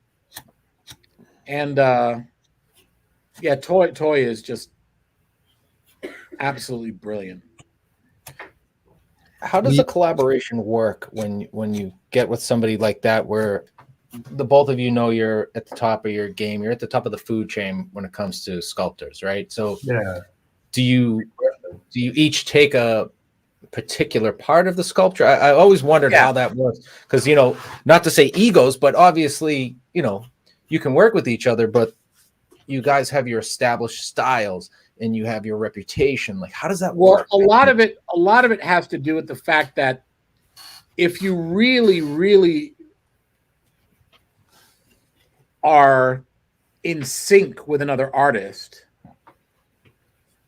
And yeah, Toy is just absolutely brilliant. How does a collaboration work when you get with somebody like that, where the both of you know you're at the top of your game, you're at the top of the food chain when it comes to sculptors, right? So Yeah. do you each take a particular part of the sculpture? I always wondered how that works, because, you know, not to say egos, but obviously, you know, you can work with each other, but you guys have your established styles and you have your reputation. Like, how does that work? Well, a lot of it has to do with the fact that if you really, really are in sync with another artist,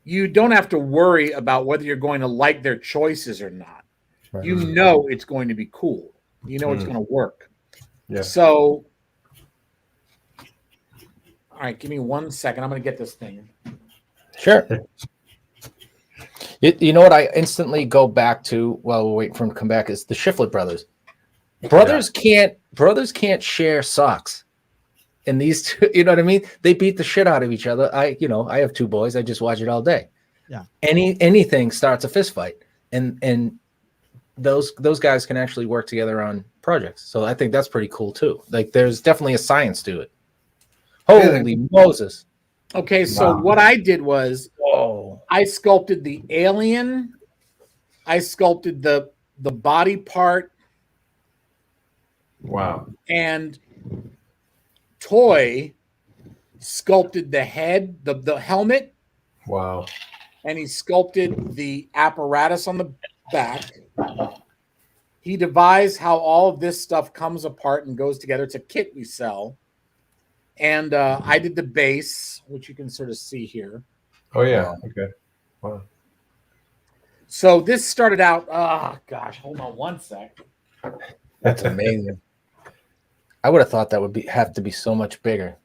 you don't have to worry about whether you're going to like their choices or not. Right. You know it's going to be cool. You know it's going to work. Yeah. So, all right, give me 1 second. I'm going to get this thing. Sure. You know what I instantly go back to while we're waiting for him to come back is the Shiflett brothers. Brothers can't share socks. And these two, you know what I mean? They beat the shit out of each other. I have two boys. I just watch it all day. Yeah. Anything starts a fist fight, and those guys can actually work together on projects. So I think that's pretty cool too. Like, there's definitely a science to it. Holy Moses. Okay, so what I did was I sculpted the alien. I sculpted the body part. Wow. And Toy sculpted the head, the helmet. Wow. And he sculpted the apparatus on the back. He devised how all of this stuff comes apart and goes together. It's a kit we sell. And I did the base, which you can sort of see here. Oh, yeah. Okay. Wow. So this started out, oh, gosh, hold on 1 sec. That's amazing. I would have thought that would have to be so much bigger.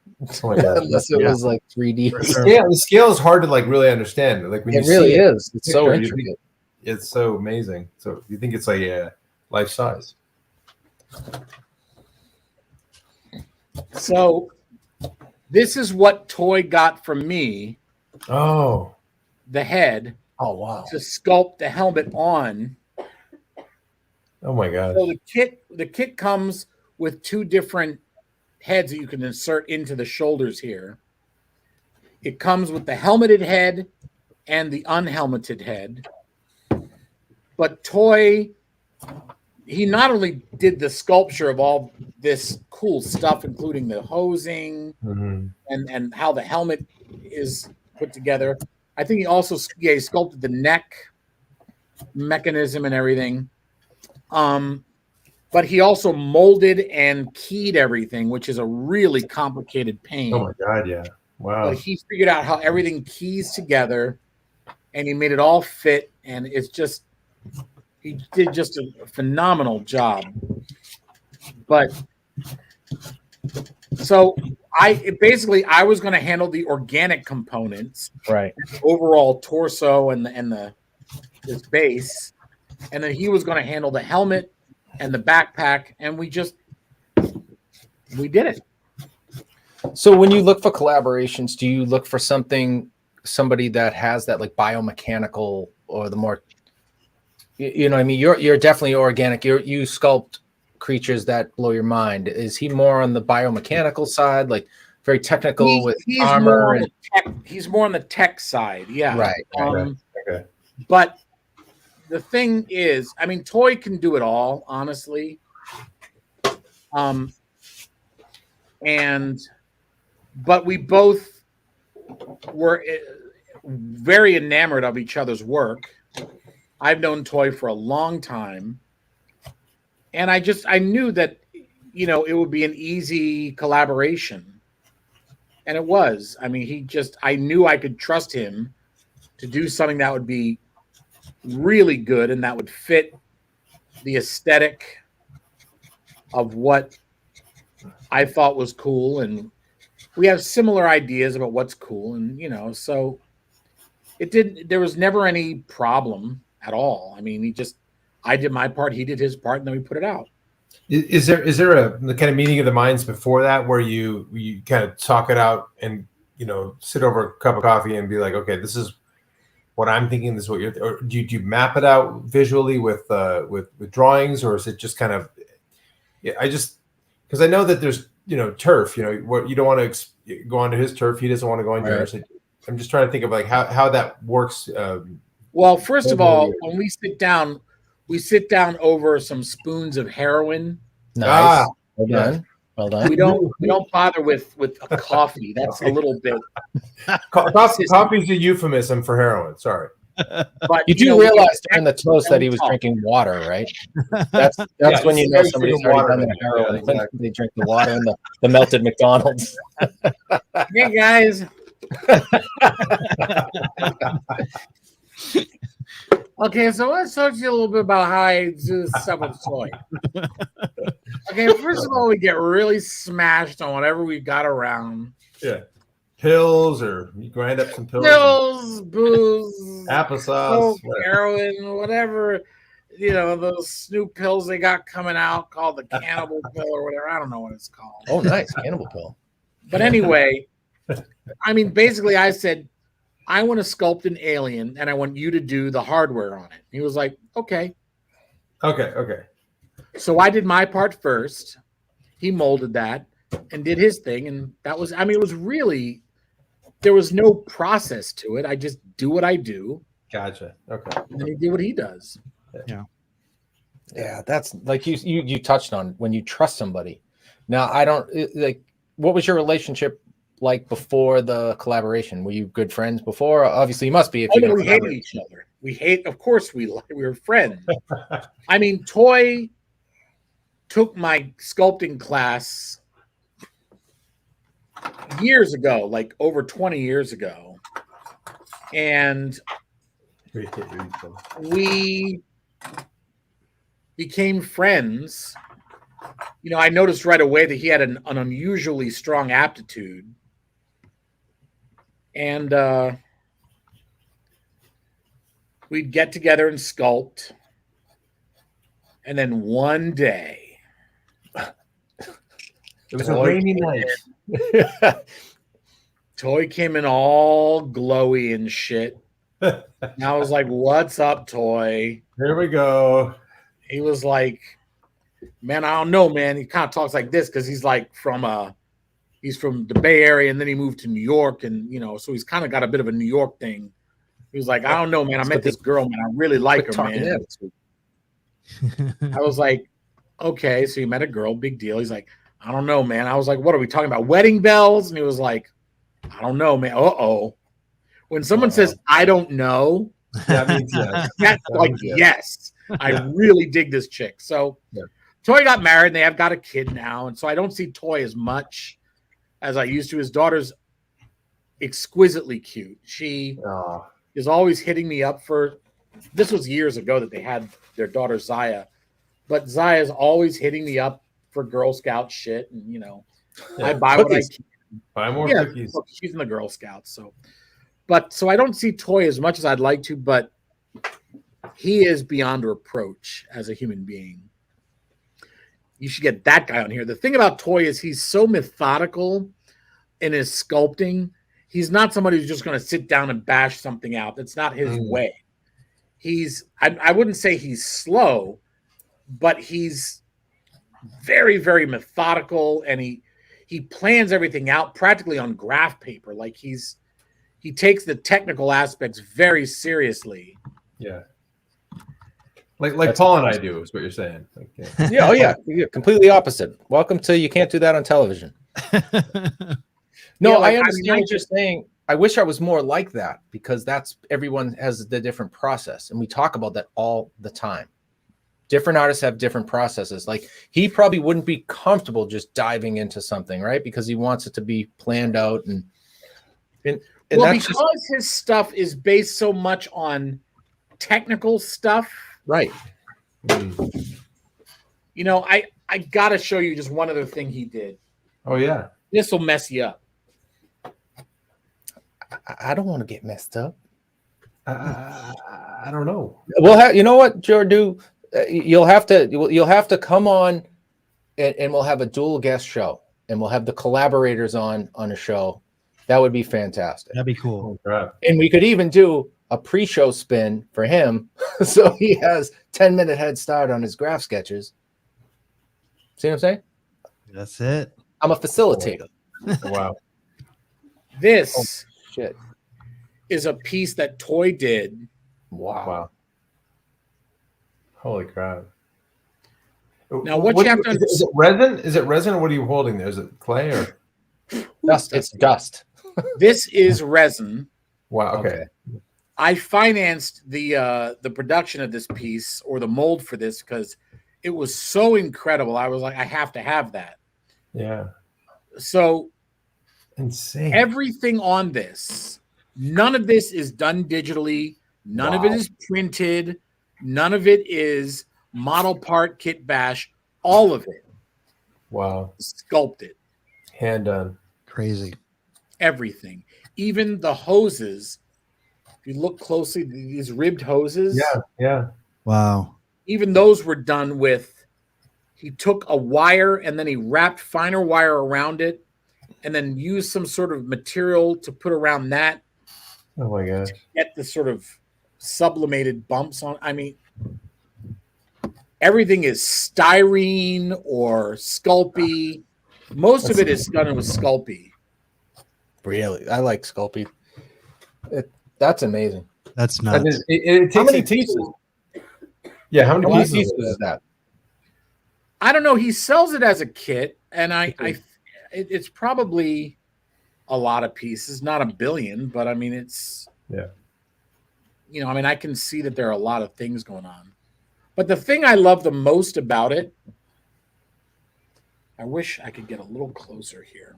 Oh my God. Unless it was like 3D. Yeah, the scale is hard to like really understand. Like when It you really see it, is. It's so intricate. It's so amazing. So you think it's like life size. So this is what Toy got from me, Oh. the head, Oh, wow. to sculpt the helmet on. Oh my God. So the kit comes with two different heads that you can insert into the shoulders here. It comes with the helmeted head and the unhelmeted head. But Toy, he not only did the sculpture of all this cool stuff, including the hosing and how the helmet is put together. I think he also he sculpted the neck mechanism and everything. But he also molded and keyed everything, which is a really complicated pain. Oh my God, yeah. Wow. But he figured out how everything keys together, and he made it all fit, and it's just, he did just a phenomenal job. But so I was going to handle the organic components, Right. the overall torso and this base, and then he was going to handle the helmet and the backpack, and we did it. So when you look for collaborations, do you look for somebody that has that like biomechanical or the more, you know what I mean? You're definitely organic. You sculpt creatures that blow your mind. Is he more on the biomechanical side, like very technical with armor? He's more on the tech side. Yeah. Right. Okay. But the thing is, I mean, Toy can do it all, honestly. But we both were very enamored of each other's work. I've known Toy for a long time. And I knew that, you know, it would be an easy collaboration. And it was. I mean, I knew I could trust him to do something that would be really good and that would fit the aesthetic of what I thought was cool. And we have similar ideas about what's cool. And, you know, so there was never any problem at all. I mean, I did my part, he did his part, and then we put it out. Is there a kind of meeting of the minds before that where you kind of talk it out and, you know, sit over a cup of coffee and be like, okay, this is what I'm thinking, this is what you're, or do you map it out visually with drawings, or is it just kind of, because I know that there's, you know, turf, you know, what you don't want to go onto his turf, he doesn't want to go on yours. I'm just trying to think of like how that works. Well, first of all, when we sit down over some spoons of heroin. Nice. Well done. Well done. We don't bother with a coffee. That's a little bit. Coffee's a euphemism for heroin. Sorry. But you do realize during the toast that he was drinking water, right? That's when you know somebody's already done their heroin. Yeah, exactly. They drink the water and the melted McDonald's. Hey guys. Okay, so let's talk to you a little bit about how I do stuff with toy. Okay, first of all, we get really smashed on whatever we got around. Yeah. Pills, or you grind up some pills. Pills, booze, applesauce, heroin, whatever. You know, those Snoop pills they got coming out called the cannibal pill or whatever. I don't know what it's called. Oh, nice. Cannibal pill. But anyway, I mean, basically I said, I want to sculpt an alien and I want you to do the hardware on it. He was like, okay. Okay. So I did my part first. He molded that and did his thing. And that was, I mean, it was really, there was no process to it. I just do what I do. Gotcha. Okay. And then he did what he does. Yeah. Yeah, that's like you touched on when you trust somebody. Now, I don't like, what was your relationship like before the collaboration? Were you good friends before? Obviously, you must be. If we hated each other. Of course, we were friends. I mean, Toy took my sculpting class years ago, like over 20 years ago, and we became friends. You know, I noticed right away that he had an unusually strong aptitude. And we'd get together and sculpt. And then one day, it was a rainy night. Toy came in all glowy and shit. And I was like, what's up, Toy? Here we go. He was like, man, I don't know, man. He kind of talks like this because he's like he's from the Bay Area, and then he moved to New York, and you know, so he's kind of got a bit of a New York thing. He was like, I don't know, man. I met this girl, man. I really like her, man. I was like, okay, so you met a girl, big deal. He's like, I don't know, man. I was like, what are we talking about? Wedding bells? And he was like, I don't know, man. Uh-oh. When someone says, I don't know, that means yes. That's like, yes, I really dig this chick. So Toy got married, and they have got a kid now, and so I don't see Toy as much as I used to. His daughter's exquisitely cute. She is always hitting me up for, this was years ago that they had their daughter Zaya, but Zaya is always hitting me up for Girl Scout shit. And, you know, I buy what I can. Buy more cookies. She's in the Girl Scouts. So I don't see Toy as much as I'd like to, but he is beyond reproach as a human being. You should get that guy on here. The thing about Toy is he's so methodical in his sculpting. He's not somebody who's just going to sit down and bash something out. That's not his way. I wouldn't say he's slow, but he's very, very methodical, and he plans everything out practically on graph paper. Like he takes the technical aspects very seriously. Yeah. Like Paul and I do, is what you're saying. Yeah, completely opposite. Welcome to You Can't Do That on Television. No, I understand what you're saying. I wish I was more like that, because everyone has the different process, and we talk about that all the time. Different artists have different processes. Like, he probably wouldn't be comfortable just diving into something, right? Because he wants it to be planned out. well, because his stuff is based so much on technical stuff, right? You know, I gotta show you just one other thing he did. Oh yeah, this will mess you up. I don't want to get messed up. I don't know. We'll have, you know what, Jordu, you'll have to come on, and we'll have a dual guest show, and we'll have the collaborators on a show. That would be fantastic. That'd be cool. And we could even do a pre-show spin for him, so he has 10-minute head start on his graph sketches. See what I'm saying? That's it. I'm a facilitator. Wow. This shit is a piece that Toy did. Wow. Holy crap. Now what you have to understand, is it resin? Is it resin, or what are you holding there? Is it clay or dust? It's dust. This is resin. Wow, okay. I financed the production of this piece, or the mold for this, because it was so incredible. I was like, I have to have that. Yeah. So insane. Everything on this, none of this is done digitally. None of it is printed. None of it is model part kit bash. All of it. Wow. Sculpted. Hand done. Crazy. Everything. Even the hoses. If you look closely, these ribbed hoses. Yeah, yeah. Wow. Even those were done with, he took a wire and then he wrapped finer wire around it and then used some sort of material to put around that. Oh my gosh. To get the sort of sublimated bumps on. I mean, everything is styrene or Sculpey. Most of it is done with Sculpey. Really? I like Sculpey. That's amazing. That's nuts. It how many pieces? Yeah, how many pieces is that? I don't know. He sells it as a kit, and it's probably a lot of pieces, not a billion, but I mean, it's, you know, I mean, I can see that there are a lot of things going on. But the thing I love the most about it, I wish I could get a little closer here.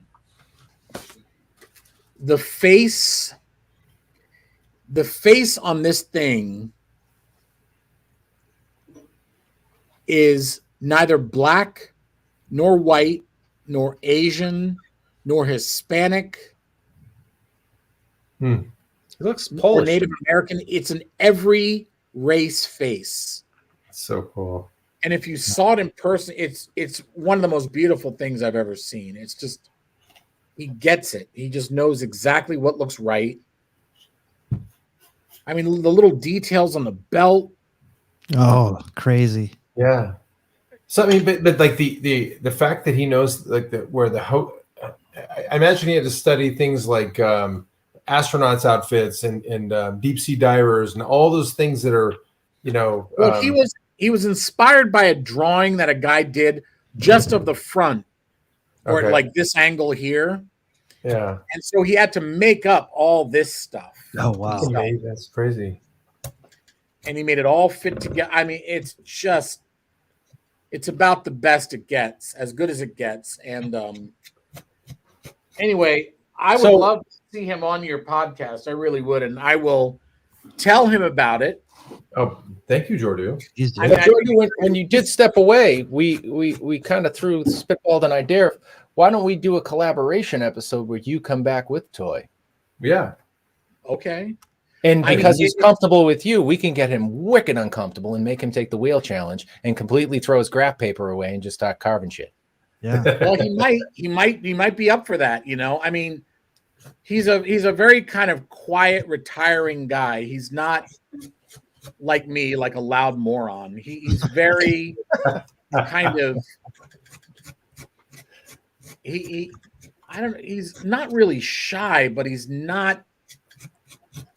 The face on this thing is neither black nor white nor Asian nor Hispanic. It looks Polish Polish. or Native American. It's an every race face. So cool. And if you saw it in person, it's one of the most beautiful things I've ever seen. It's just, he gets it. He just knows exactly what looks right. I mean, the little details on the belt. Oh, crazy. Yeah. So I mean, but like the fact that he knows like where the I imagine he had to study things like astronauts outfits and deep sea divers and all those things that are, you know. Well, he was inspired by a drawing that a guy did just of the front, or like this angle here. Yeah. And so he had to make up all this stuff. Oh wow, that's crazy. And he made it all fit together. I mean, it's about the best it gets, as good as it gets. And anyway, I would love to see him on your podcast. I really would, and I will tell him about it. Oh, thank you, Jordu. Jordu, when you did step away, we kind of spitballed an idea. Why don't we do a collaboration episode where you come back with Toy? Yeah. Okay. And because he's comfortable with you, we can get him wicked uncomfortable and make him take the wheel challenge and completely throw his graph paper away and just start carving shit. Yeah. Well, he might be up for that. You know, I mean, he's a very kind of quiet, retiring guy. He's not like me, like a loud moron. He's very kind of I don't know. He's not really shy, but he's not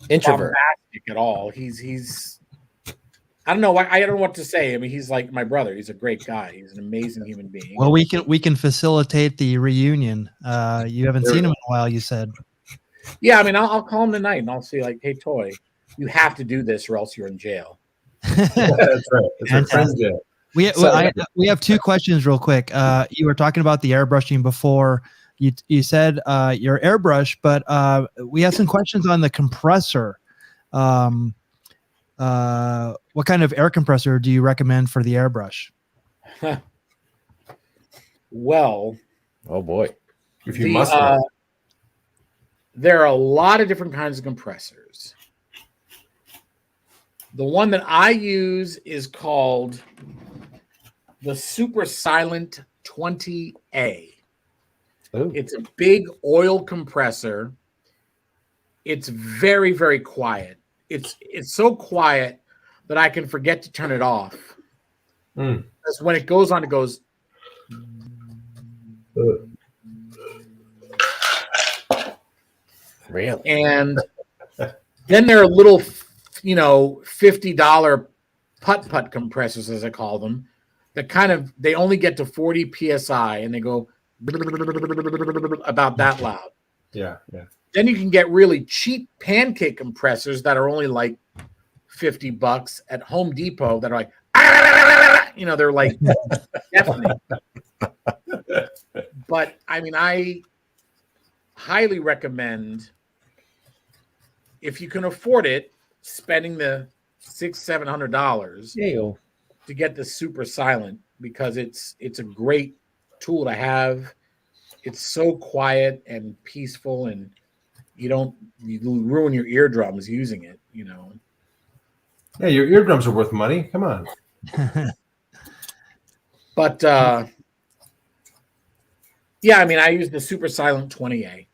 introvert at all. He's I don't know. I don't know what to say. I mean, he's like my brother. He's a great guy. He's an amazing human being. Well, we can facilitate the reunion. You haven't seen him in a while, you said. Yeah, I mean, I'll call him tonight and I'll say like, hey, Toy, you have to do this or else you're in jail. That's right. That's our friend's jail. We have two questions real quick. You were talking about the airbrushing before. you said your airbrush, but we have some questions on the compressor. What kind of air compressor do you recommend for the airbrush? Well, oh boy, if you must, there are a lot of different kinds of compressors. The one that I use is called the Super Silent 20A. Ooh. It's a big oil compressor. It's very, very quiet. It's so quiet that I can forget to turn it off. Because when it goes on, it goes. Really? And then there are little, $50 putt compressors, as I call them, that they only get to 40 psi and they go about that loud. Yeah. Then you can get really cheap pancake compressors that are only like $50 at Home Depot that are like, they're like deafening. But I mean, I highly recommend, if you can afford it, spending the $600-700 to get the Super Silent, because it's a great tool to have. It's so quiet and peaceful, and you ruin your eardrums using it. Yeah, your eardrums are worth money. Come on. But yeah, I mean, I use the Super Silent 20A.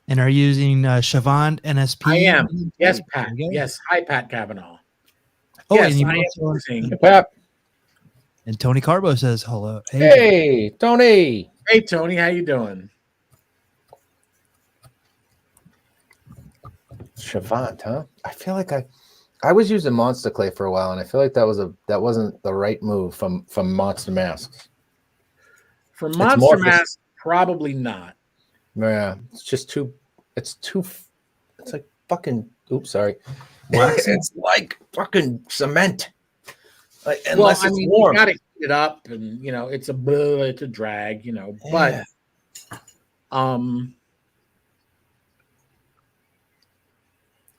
And are you using Chavant NSP? I am. Yes, Pat. Yes. Hi, Pat Kavanaugh. Oh, yes, and you I am also, using. Pat. And Tony Carbo says hello. Hey, Tony. Hey, Tony. How you doing? Chavant, huh? I feel like I was using Monster Clay for a while, and I feel like that wasn't the right move from Monster Masks. For Monster Mask, probably not. Yeah, it's like fucking, oops, sorry. It's like fucking cement. Unless it's warm. You gotta heat it up, and it's a drag, but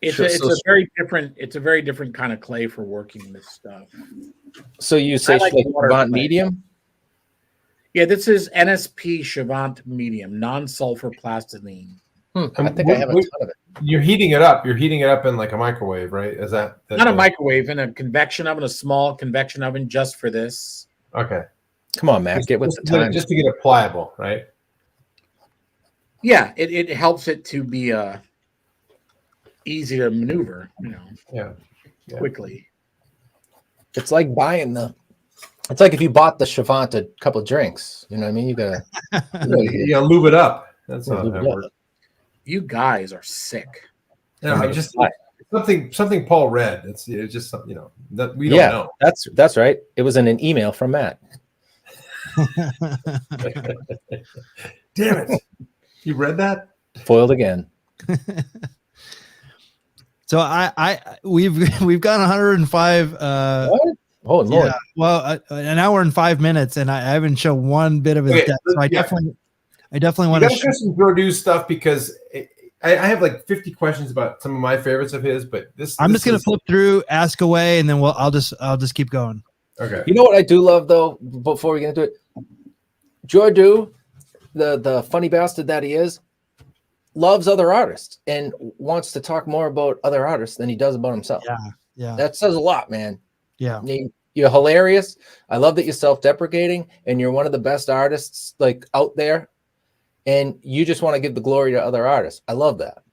it's a very different kind of clay for working this stuff. So you say like Chavant medium? Yeah, this is NSP Chavant medium, non-sulfur plastiline. I think I have a ton of it. You're heating it up. You're heating it up in like a microwave, right? Is that not a microwave, in a convection oven, a small convection oven just for this. Okay. Come on, Matt. Get with the time. Just to get it pliable, right? Yeah, it helps it to be easy to maneuver, Yeah. quickly. It's like buying it's like if you bought the Chavant a couple of drinks. You know what I mean? You gotta lube it up. That's not how it works. You guys are sick. No, just something Paul read. It's just something that we don't know. That's right. It was in an email from Matt. Damn it! You read that? Foiled again. So we've got 105. What? Oh Lord! Yeah, well, an hour and 5 minutes, and I haven't shown one bit of his depth. So I definitely want to show some Jordu stuff, because I have like 50 questions about some of my favorites of his. But I'm just gonna flip through, ask away, and then I'll just keep going. Okay. You know what I do love though? Before we get into it, Jordu, the funny bastard that he is, loves other artists and wants to talk more about other artists than he does about himself. Yeah. That says a lot, man. Yeah. You're hilarious. I love that you're self-deprecating and you're one of the best artists like out there. And you just want to give the glory to other artists. I love that.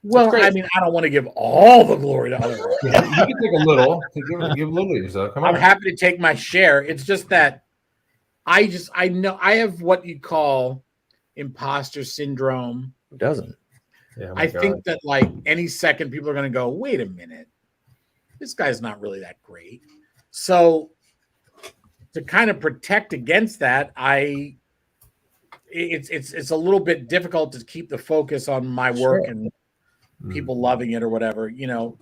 Well, I mean, I don't want to give all the glory to other artists. You can take a little. Give a little to yourself. Come on. I'm happy to take my share. It's just that I know I have what you call imposter syndrome. Who doesn't? Yeah, I think that like any second people are going to go, wait a minute, this guy's not really that great. So to kind of protect against that, it's a little bit difficult to keep the focus on my work and people loving it or whatever,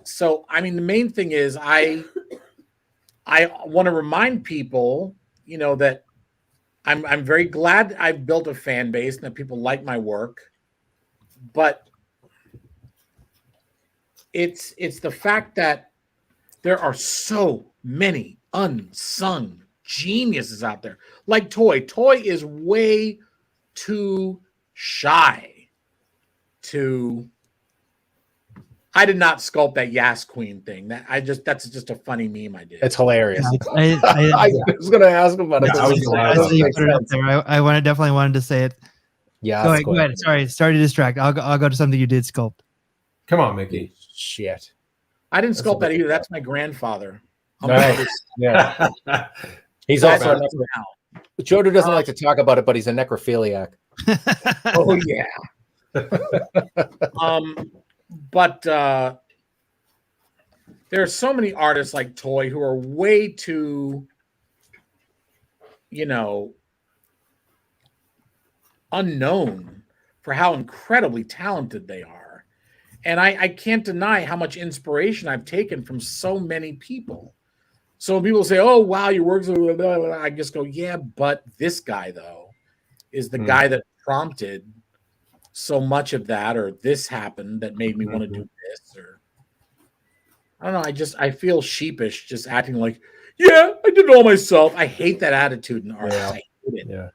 So I mean, the main thing is I want to remind people, that I'm very glad I've built a fan base and that people like my work, but it's the fact that there are so many unsung geniuses out there. Like Toy. Toy is way too shy to. I did not sculpt that Yas Queen thing. That's just a funny meme I did. It's hilarious. I was going to ask about it. I definitely wanted to say it. Yeah. Go ahead. Sorry to distract. I'll go to something you did sculpt. Come on, Mickey. Shit. I didn't sculpt that either. That's my grandfather. Nice. Yeah. He's also Jordu doesn't like to talk about it, but he's a necrophiliac. Oh yeah. But there are so many artists like Toy who are way too, unknown for how incredibly talented they are. And I can't deny how much inspiration I've taken from so many people. So when people say, oh, wow, your work's, I just go, yeah, but this guy, though, is the guy that prompted so much of that, or this happened that made me want to do this, or I don't know. I feel sheepish just acting like, yeah, I did it all myself. I hate that attitude in art. I hate it. Yeah.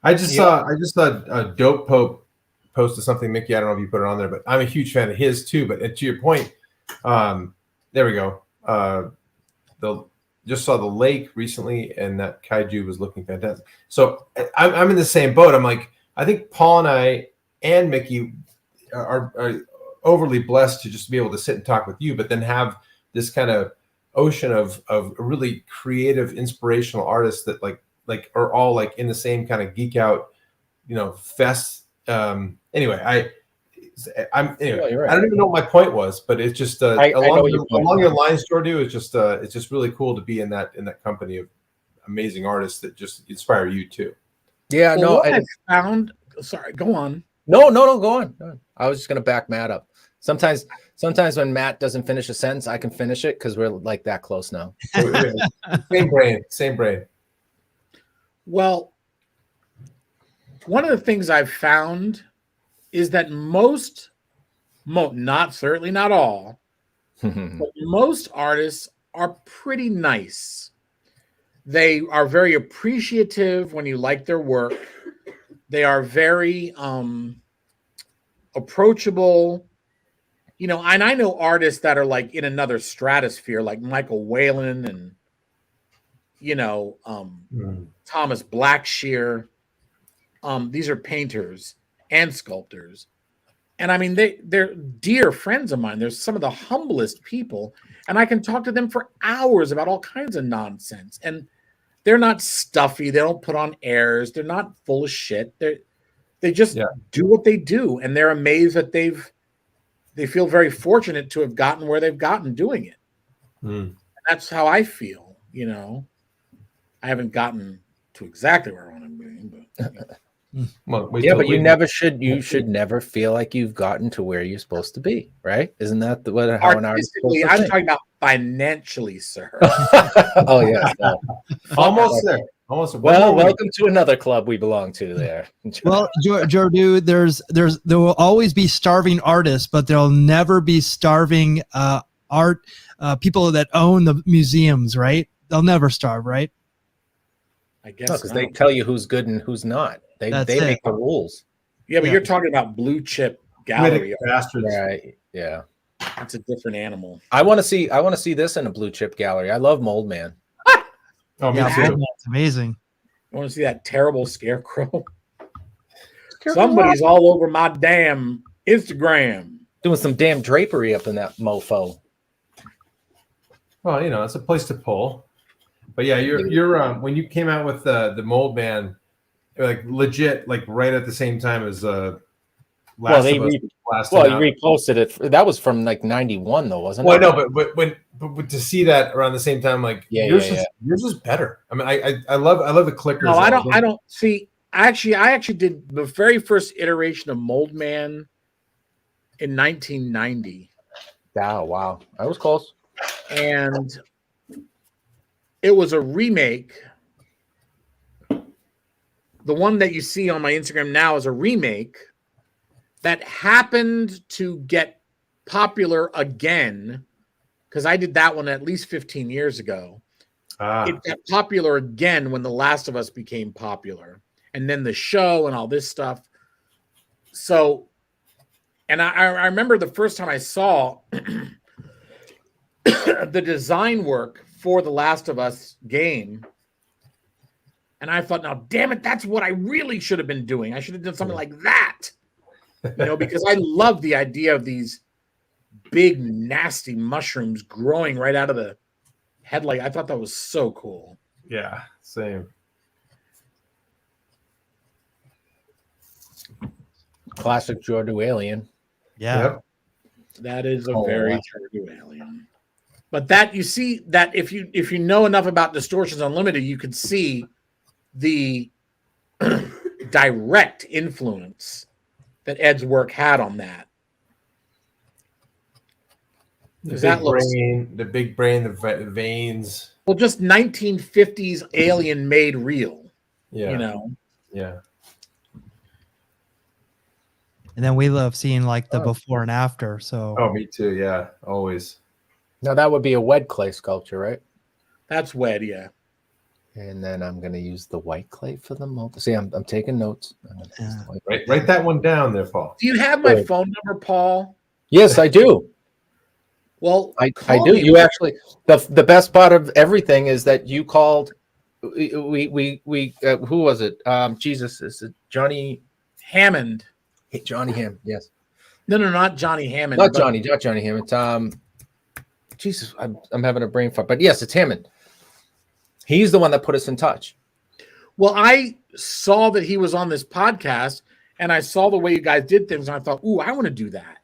I just saw a Dope Pope posted something, Mickey. I don't know if you put it on there, but I'm a huge fan of his too. But to your point, there we go. Just saw the lake recently, and that kaiju was looking fantastic. So I'm in the same boat. I'm like, I think Paul and I and Mickey are overly blessed to just be able to sit and talk with you, but then have this kind of ocean of really creative, inspirational artists that like are all like in the same kind of geek out, fest. Anyway, right. I don't even know what my point was, but it's just along your lines, Jordu. It's just really cool to be in that company of amazing artists that just inspire you too. Yeah, well, I found. Sorry, go on. No, go on. I was just gonna back Matt up. Sometimes when Matt doesn't finish a sentence, I can finish it because we're like that close now. Same brain. Well, one of the things I've found is that certainly not all, but most artists are pretty nice. They are very appreciative when you like their work. They are very approachable, and I know artists that are like in another stratosphere, like Michael Whalen and Thomas Blackshear. These are painters and sculptors, and I mean they're dear friends of mine. They're some of the humblest people, and I can talk to them for hours about all kinds of nonsense. And they're not stuffy. They don't put on airs. They're not full of shit. They just do what they do, and they're amazed that they feel very fortunate to have gotten where they've gotten doing it. And that's how I feel. I haven't gotten to exactly where I want to be, but. But you should never feel like you've gotten to where you're supposed to be, right? Isn't that how an artist? I'm talking about financially, sir. Oh yeah, almost there. Almost. Well, welcome to another club we belong to. There. Well, Jordu, there will always be starving artists, but there'll never be starving art people that own the museums, right? They'll never starve, right? I guess because they tell you who's good and who's not. They make the rules. Yeah, but you're talking about blue chip gallery bastards, right? Yeah, that's a different animal. I want to see this in a blue chip gallery. I love Mold Man. Oh, me too. It's amazing. I want to see that terrible scarecrow. Somebody's all over my damn Instagram doing some damn drapery up in that mofo. Well, it's a place to pull. But yeah, you're when you came out with the Mold Man, like legit, like right at the same time as he reposted it. That was from like 91 though, wasn't it? Well, no, but to see that around the same time, like yours is better. I mean, I love the clickers. No, I don't see. I actually did the very first iteration of Mold Man in 1990. Oh wow, I was close. And it was a remake the one that you see on my Instagram now is a remake that happened to get popular again, because I did that one at least 15 years ago. It got popular again when The Last of Us became popular, and then the show and all this stuff. So, and I remember the first time I saw the design work for The Last of Us game, and I thought, now, damn it, that's what I really should have been doing. I should have done something like that, because I love the idea of these big, nasty mushrooms growing right out of the headlight. I thought that was so cool. Yeah, same. Classic Jordu alien. Yeah. Yep. That is a very Jordu alien. But that, you see that if you know enough about Distortions Unlimited, you could see the direct influence that Ed's work had on that. The big brain, the veins. Well, just 1950s alien made real. Yeah. Yeah. And then we love seeing like the before and after. So Oh, me too. Yeah, always. Now that would be a wet clay sculpture, right? That's wed, yeah. And then I'm going to use the white clay for the multi. See, I'm taking notes. Write that one down there, Paul. Do you have my phone number, Paul? Yes, I do. Well, I do. You actually, the best part of everything is that you called. We who was it? Jesus, is it Johnny Hammond? Hey, Johnny Hammond. Yes. No, not Johnny Hammond. Not Johnny Hammond. Jesus, I'm having a brain fart. But yes, it's Hammond. He's the one that put us in touch. Well, I saw that he was on this podcast, and I saw the way you guys did things, and I thought, ooh, I want to do that.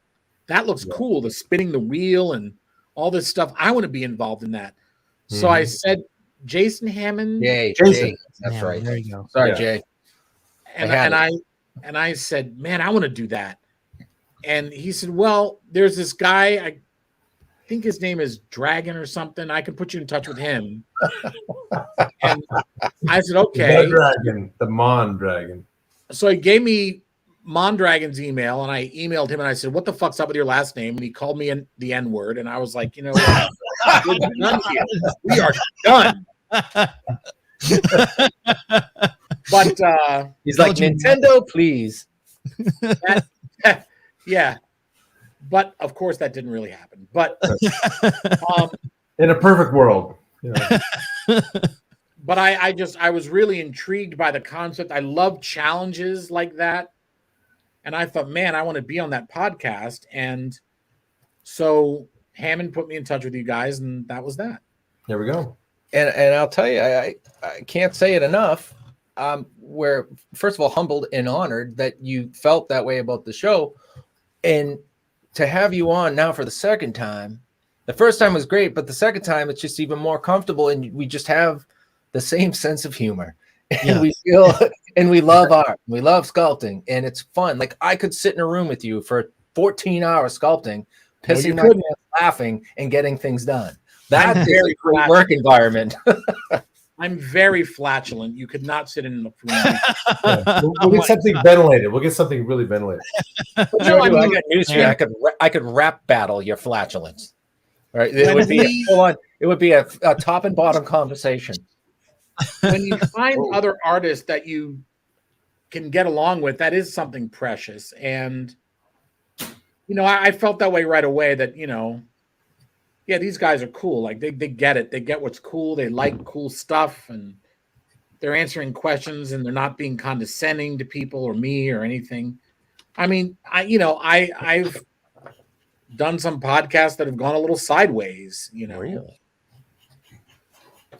That looks cool, the spinning the wheel and all this stuff. I want to be involved in that. So I said, Jason Hammond. Yay, Jason. Jay. That's right. There you go. Sorry, Jay. And I said, man, I want to do that. And he said, well, there's this guy, I think his name is Dragon or something. I can put you in touch with him. And I said, okay. The Mondragon. So he gave me Mondragon's email, and I emailed him, and I said, what the fuck's up with your last name? And he called me the N-word, and I was like, you know what? We're done here. We are done. But he's like, Nintendo, please. Yeah. But of course that didn't really happen. But in a perfect world. But I was really intrigued by the concept. I love challenges like that. And I thought, man, I want to be on that podcast. And so Hammond put me in touch with you guys, and that was that. There we go. And I'll tell you, I can't say it enough. We're first of all humbled and honored that you felt that way about the show, and to have you on now for the second time. The first time was great, but the second time it's just even more comfortable, and we just have the same sense of humor, and we feel, and we love art, we love sculpting, and it's fun. Like I could sit in a room with you for 14 hours sculpting, pissing my pants, laughing, and getting things done. That's a very great work environment. I'm very flatulent. You could not sit in the room. We'll get something ventilated. We'll get something really ventilated. No, I got news for you. I could rap battle your flatulence. All right, it would be it would be a top and bottom conversation. When you find other artists that you can get along with, that is something precious. And I felt that way right away. That yeah, these guys are cool. Like they get it. They get what's cool. They like cool stuff, and they're answering questions, and they're not being condescending to people or me or anything. I mean, I've done some podcasts that have gone a little sideways. Really?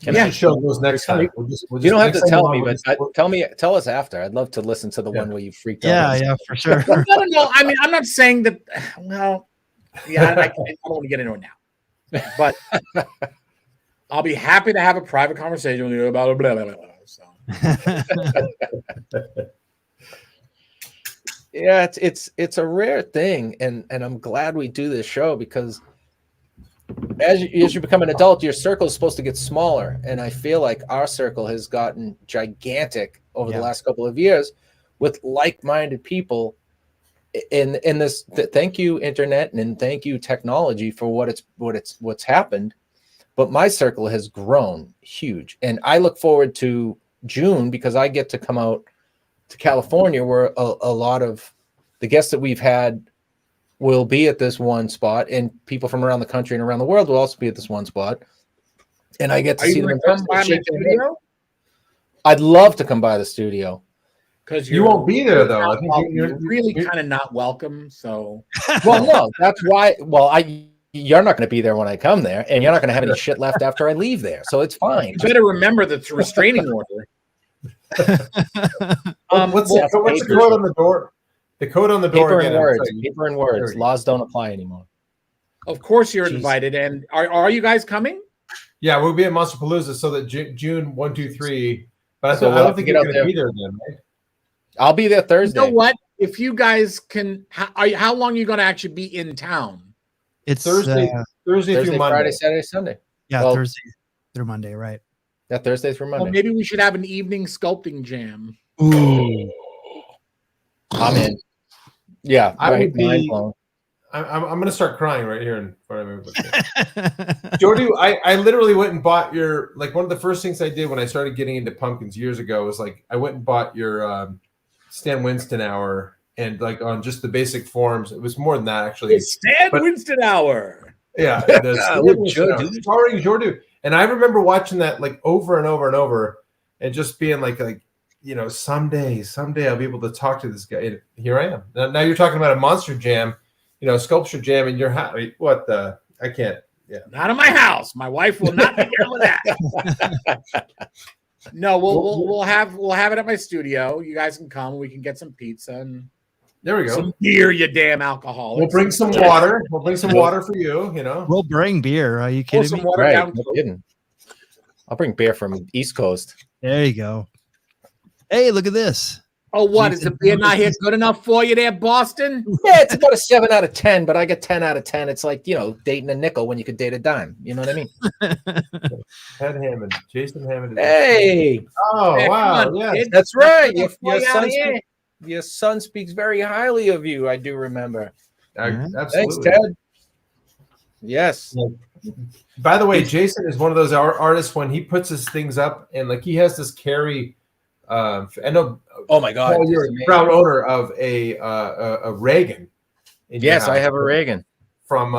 Yeah, show those next time. You don't have to tell me, but tell us after. I'd love to listen to the one where you freaked out. Yeah, for sure. No. I mean, I'm not saying that. Well, yeah, I don't want to get into it now, but I'll be happy to have a private conversation with you about blah blah blah. So. Yeah, it's a rare thing, and I'm glad we do this show because as you become an adult, your circle is supposed to get smaller, and I feel like our circle has gotten gigantic over the last couple of years with like-minded people. In this, thank you internet and thank you technology for what's happened, but my circle has grown huge, and I look forward to June because I get to come out to California where a lot of the guests that we've had will be at this one spot, and people from around the country and around the world will also be at this one spot, and I get to see them in person. I'd love to come by the studio. Because you won't be there though. I think you're really kind of not welcome. So, well, no, that's why. Well, you're not going to be there when I come there, and you're not going to have any shit left after I leave there, so it's fine. You better remember that's a restraining order. What's the code on the door? The code on the door. Paper and words. Laws don't apply anymore. Of course, you're invited. And are you guys coming? Yeah, we'll be at Monsterpalooza. So that June 1, 2, 3. But I don't think you're going to be there then, right? I'll be there Thursday. You know what? If you guys can, how long are you going to actually be in town? It's Thursday through Monday. Friday, Saturday, Sunday. Yeah, well, Thursday through Monday, right? Yeah, Thursday through Monday. Well, maybe we should have an evening sculpting jam. Ooh, I'm in. Yeah, I would be. I'm going to start crying right here in front of everybody. Jordu, I literally went and bought your, like, one of the first things I did when I started getting into pumpkins years ago was like I went and bought your Stan Winston hour, and like on just the basic forms. It was more than that actually. The Stan Winston hour. Yeah, starring Jordu. And I remember watching that like over and over and over, and just being like someday I'll be able to talk to this guy. And here I am. Now you're talking about a monster jam, sculpture jam in your house. What the? I can't. Yeah, not in my house. My wife will not be down with that. No, we'll have it at my studio. You guys can come. We can get some pizza and there we go. Some beer, you damn alcoholic. We'll bring some water. We'll bring some water for you. We'll bring beer. Are you kidding me? Water down. No kidding. I'll bring beer from East Coast. There you go. Hey, look at this. Oh, what? Is the beer not here good enough for you there, Boston? Yeah, it's about a 7 out of 10, but I get 10 out of 10. It's like, dating a nickel when you could date a dime. You know what I mean? Ted Hammond. Jason Hammond. Hey. Oh, wow. Yeah, that's right. Your son speaks very highly of you. I do remember. Absolutely. Thanks, Ted. Yes. By the way, Jason is one of those artists when he puts his things up and like he has this carry. I know. Oh my God! Paul, you're a proud owner of a Reagan. Yes, I have a Reagan from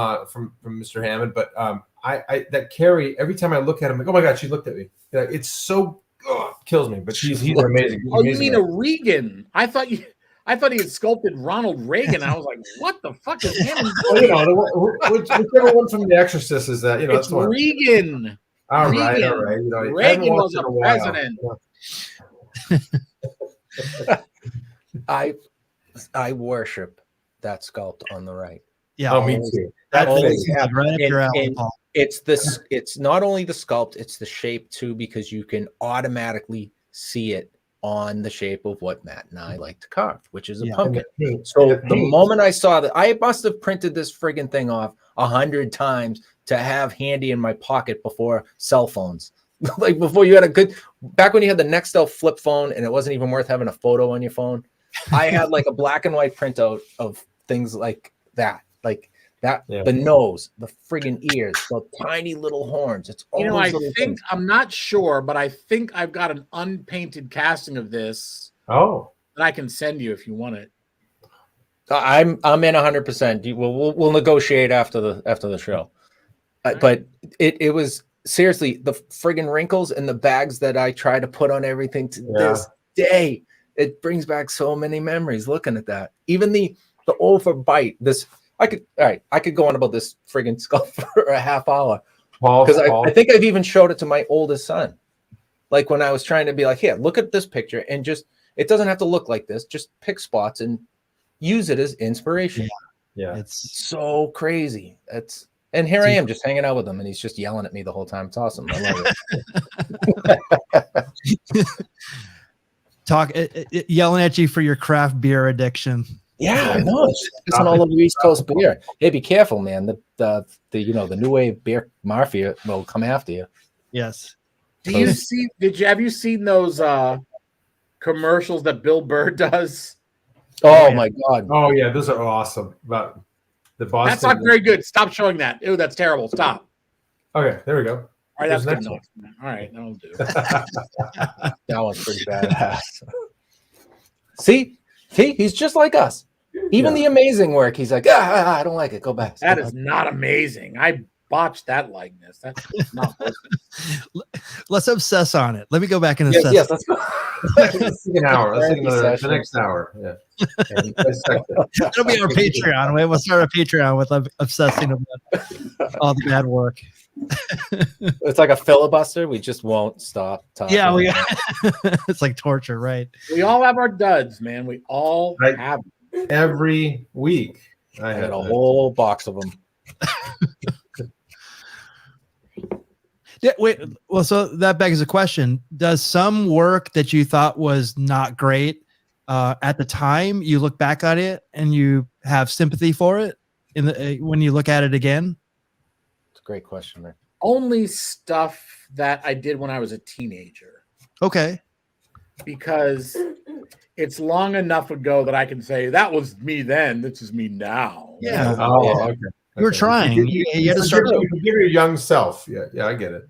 Mr. Hammond. But I that carry every time I look at him, like, oh my God, she looked at me. It's so kills me. But he's amazing. Oh, you mean a Regan? I thought he had sculpted Ronald Reagan. I was like, what the fuck is Hammond doing? Whichever one from The Exorcist is that? It's that's Regan. All right. Reagan was a president. I worship that sculpt on the right. Yeah, me too. It's not only the sculpt, it's the shape too, because you can automatically see it on the shape of what Matt and I like to carve, which is a pumpkin. So the moment I saw that, I must have printed this friggin' thing off 100 times to have handy in my pocket before cell phones. Like before you had back when you had the Nextel flip phone and it wasn't even worth having a photo on your phone. I had like a black and white printout of things like that. The nose, the friggin' ears, the tiny little horns. It's I'm not sure, but I think I've got an unpainted casting of this. Oh, that I can send you if you want it. I'm in 100%. We'll negotiate after the show. But it was seriously the friggin' wrinkles and the bags that I try to put on everything to this day. It brings back so many memories looking at that. Even the overbite. I could go on about this friggin' sculpt for a half hour. Because I think I've even showed it to my oldest son. Like when I was trying to be like, here, look at this picture and just, it doesn't have to look like this. Just pick spots and use it as inspiration. Yeah. It's so crazy. And here I am just hanging out with him and he's just yelling at me the whole time. It's awesome. I love it. Yelling at you for your craft beer addiction. Yeah, I know. It's all over East Coast beer. Hey, be careful, man. The the new wave beer mafia will come after you. Yes. Have you seen those commercials that Bill Burr does? Oh my God. Oh yeah, those are awesome. About the Boston. That's not very good. Stop showing that. Ew, that's terrible. Stop. Okay, there we go. All right, that's There's good next enough. All right, that'll do. That one's pretty badass. See, he's just like us. Even the amazing work, he's like, I don't like it. Go back. That is not amazing. I botched that likeness. That's not working. Let's obsess on it. Let me go back and assess. Yes, let's go. Let's take an hour. Let's take the next hour. Yeah. It'll be our Patreon. We'll start a Patreon with obsessing about all the bad work. It's like a filibuster. We just won't stop talking. Yeah, it's like torture, right? We all have our duds, man. We all have them. Every week. I had a whole box of them. Yeah, wait. Well, so that begs a question: does some work that you thought was not great at the time, you look back at it and you have sympathy for it when you look at it again? It's a great question, man. Only stuff that I did when I was a teenager. Okay. Because it's long enough ago that I can say that was me then. This is me now. Yeah. Oh, okay. You were trying. You had to start. You forgive your young self. Yeah, I get it.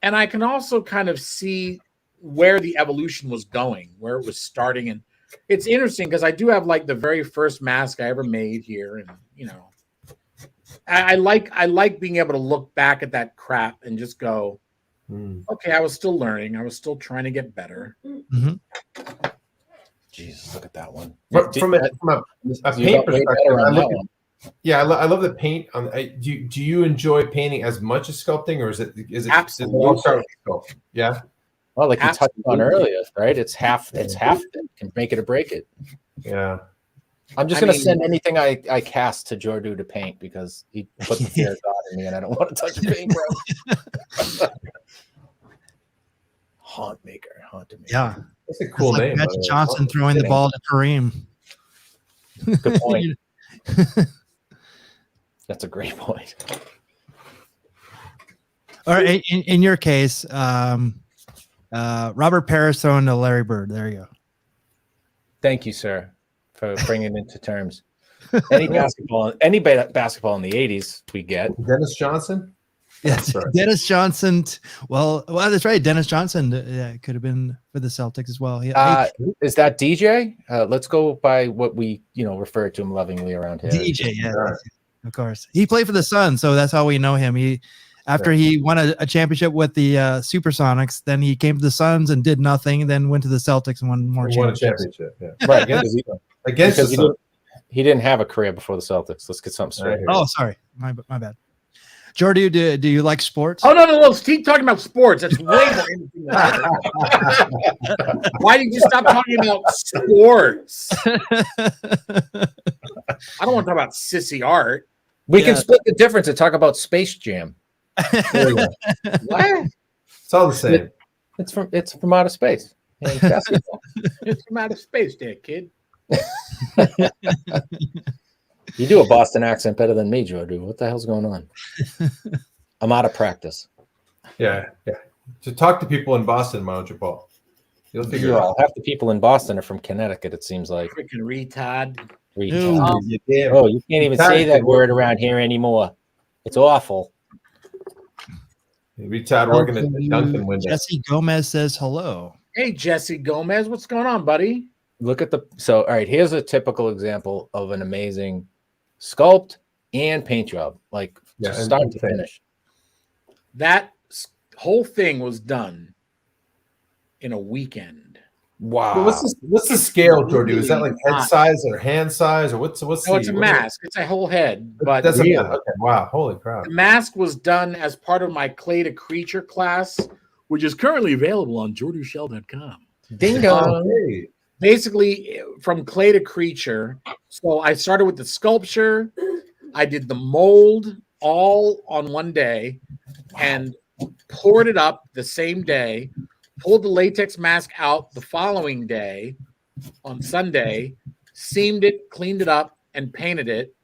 And I can also kind of see where the evolution was going, where it was starting. And it's interesting because I do have like the very first mask I ever made here. And, I like being able to look back at that crap and just go, okay, I was still learning. I was still trying to get better. Mm-hmm. Jesus, look at that one. From a paint perspective, I love the paint. Do you enjoy painting as much as sculpting, or is it Absolutely. Start with sculpting? Yeah. Well, like you touched on earlier, right? It's half. It can make it or break it. Yeah. I'm just going to send anything I cast to Jordu to paint because he put the fear of God in me, and I don't want to touch a paintbrush. Haunt maker. Yeah. That's a cool name. Magic Johnson throwing the ball to Kareem. Good point. That's a great point. All right. In your case, Robert Parrish throwing to Larry Bird. There you go. Thank you, sir, for bringing it to terms. Any basketball in the 80s we get. Dennis Johnson? Yes, Dennis Johnson. Well, that's right. Dennis Johnson could have been for the Celtics as well. Is that DJ? Let's go by what we refer to him lovingly around here. DJ, yeah, of course. He played for the Suns, so that's how we know him. He won a championship with the Supersonics, then he came to the Suns and did nothing, and then went to the Celtics and won more championships. Yeah. Right, because he didn't have a career before the Celtics. Let's get something straight. Oh, sorry, my bad. Jordu, do you like sports? Oh no! Keep talking about sports. That's way more interesting than that. Why did you stop talking about sports? I don't want to talk about sissy art. We can split the difference and talk about Space Jam. What? It's all the same. It's from outer space. It's from outer space, there, kid. You do a Boston accent better than me, Jordu. What the hell's going on? I'm out of practice. Yeah. To talk to people in Boston, why don't you, Paul? You'll figure it out. Half the people in Boston are from Connecticut, it seems like. Freaking retard. Oh, you can't even say that word around here anymore. It's awful. Retard working at the Dunkin' window. Jesse Gomez says hello. Hey, Jesse Gomez, what's going on, buddy? Look at all right, here's a typical example of an amazing sculpt and paint job, like start to finish. That whole thing was done in a weekend. Wow. Well, what's the scale, Jordu? Is that like head size or hand size or what's no, it's a mask. It's a whole head. But that's okay. Wow, holy crap. The mask was done as part of my Clay to Creature class, which is currently available on jorduschell.com. Ding dong. Hey. Basically, from clay to creature. So I started with the sculpture. I did the mold all on one day and poured it up the same day, pulled the latex mask out the following day on Sunday, seamed it, cleaned it up, and painted it.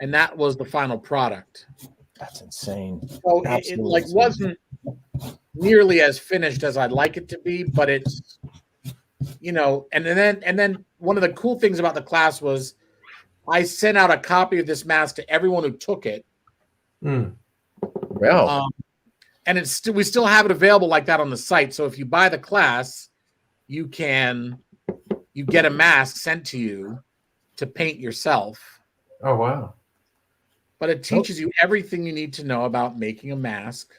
And that was the final product. That's insane. So it like wasn't nearly as finished as I'd like it to be, but it's, you know, and then one of the cool things about the class was I sent out a copy of this mask to everyone who took it. Wow. And it's we still have it available like that on the site. So if you buy the class, you get a mask sent to you to paint yourself. Oh wow. But it teaches you everything you need to know about making a mask.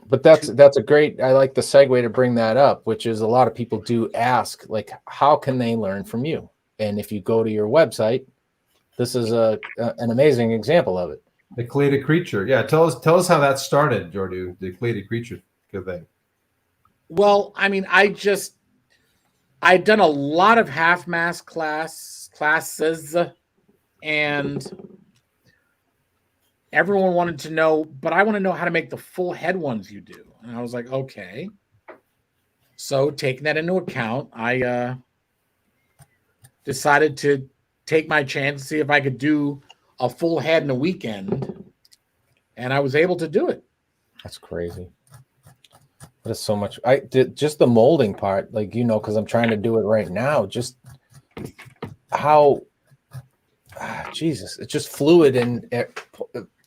But that's a great, I like the segue to bring that up, which is a lot of people do ask, like, how can they learn from you? And if you go to your website, this is an amazing example of it. The Created Creature. Yeah, tell us how that started, Jordu. The Created Creature thing. Well, I mean, I'd done a lot of half mask classes, and everyone wanted to know, but I want to know how to make the full head ones you do. And I was like, okay. So taking that into account, I decided to take my chance to see if I could do a full head in a weekend, and I was able to do it. That's crazy. That is so much. I did just the molding part, like, you know, because I'm trying to do it right now. Just how, Jesus, it's just fluid in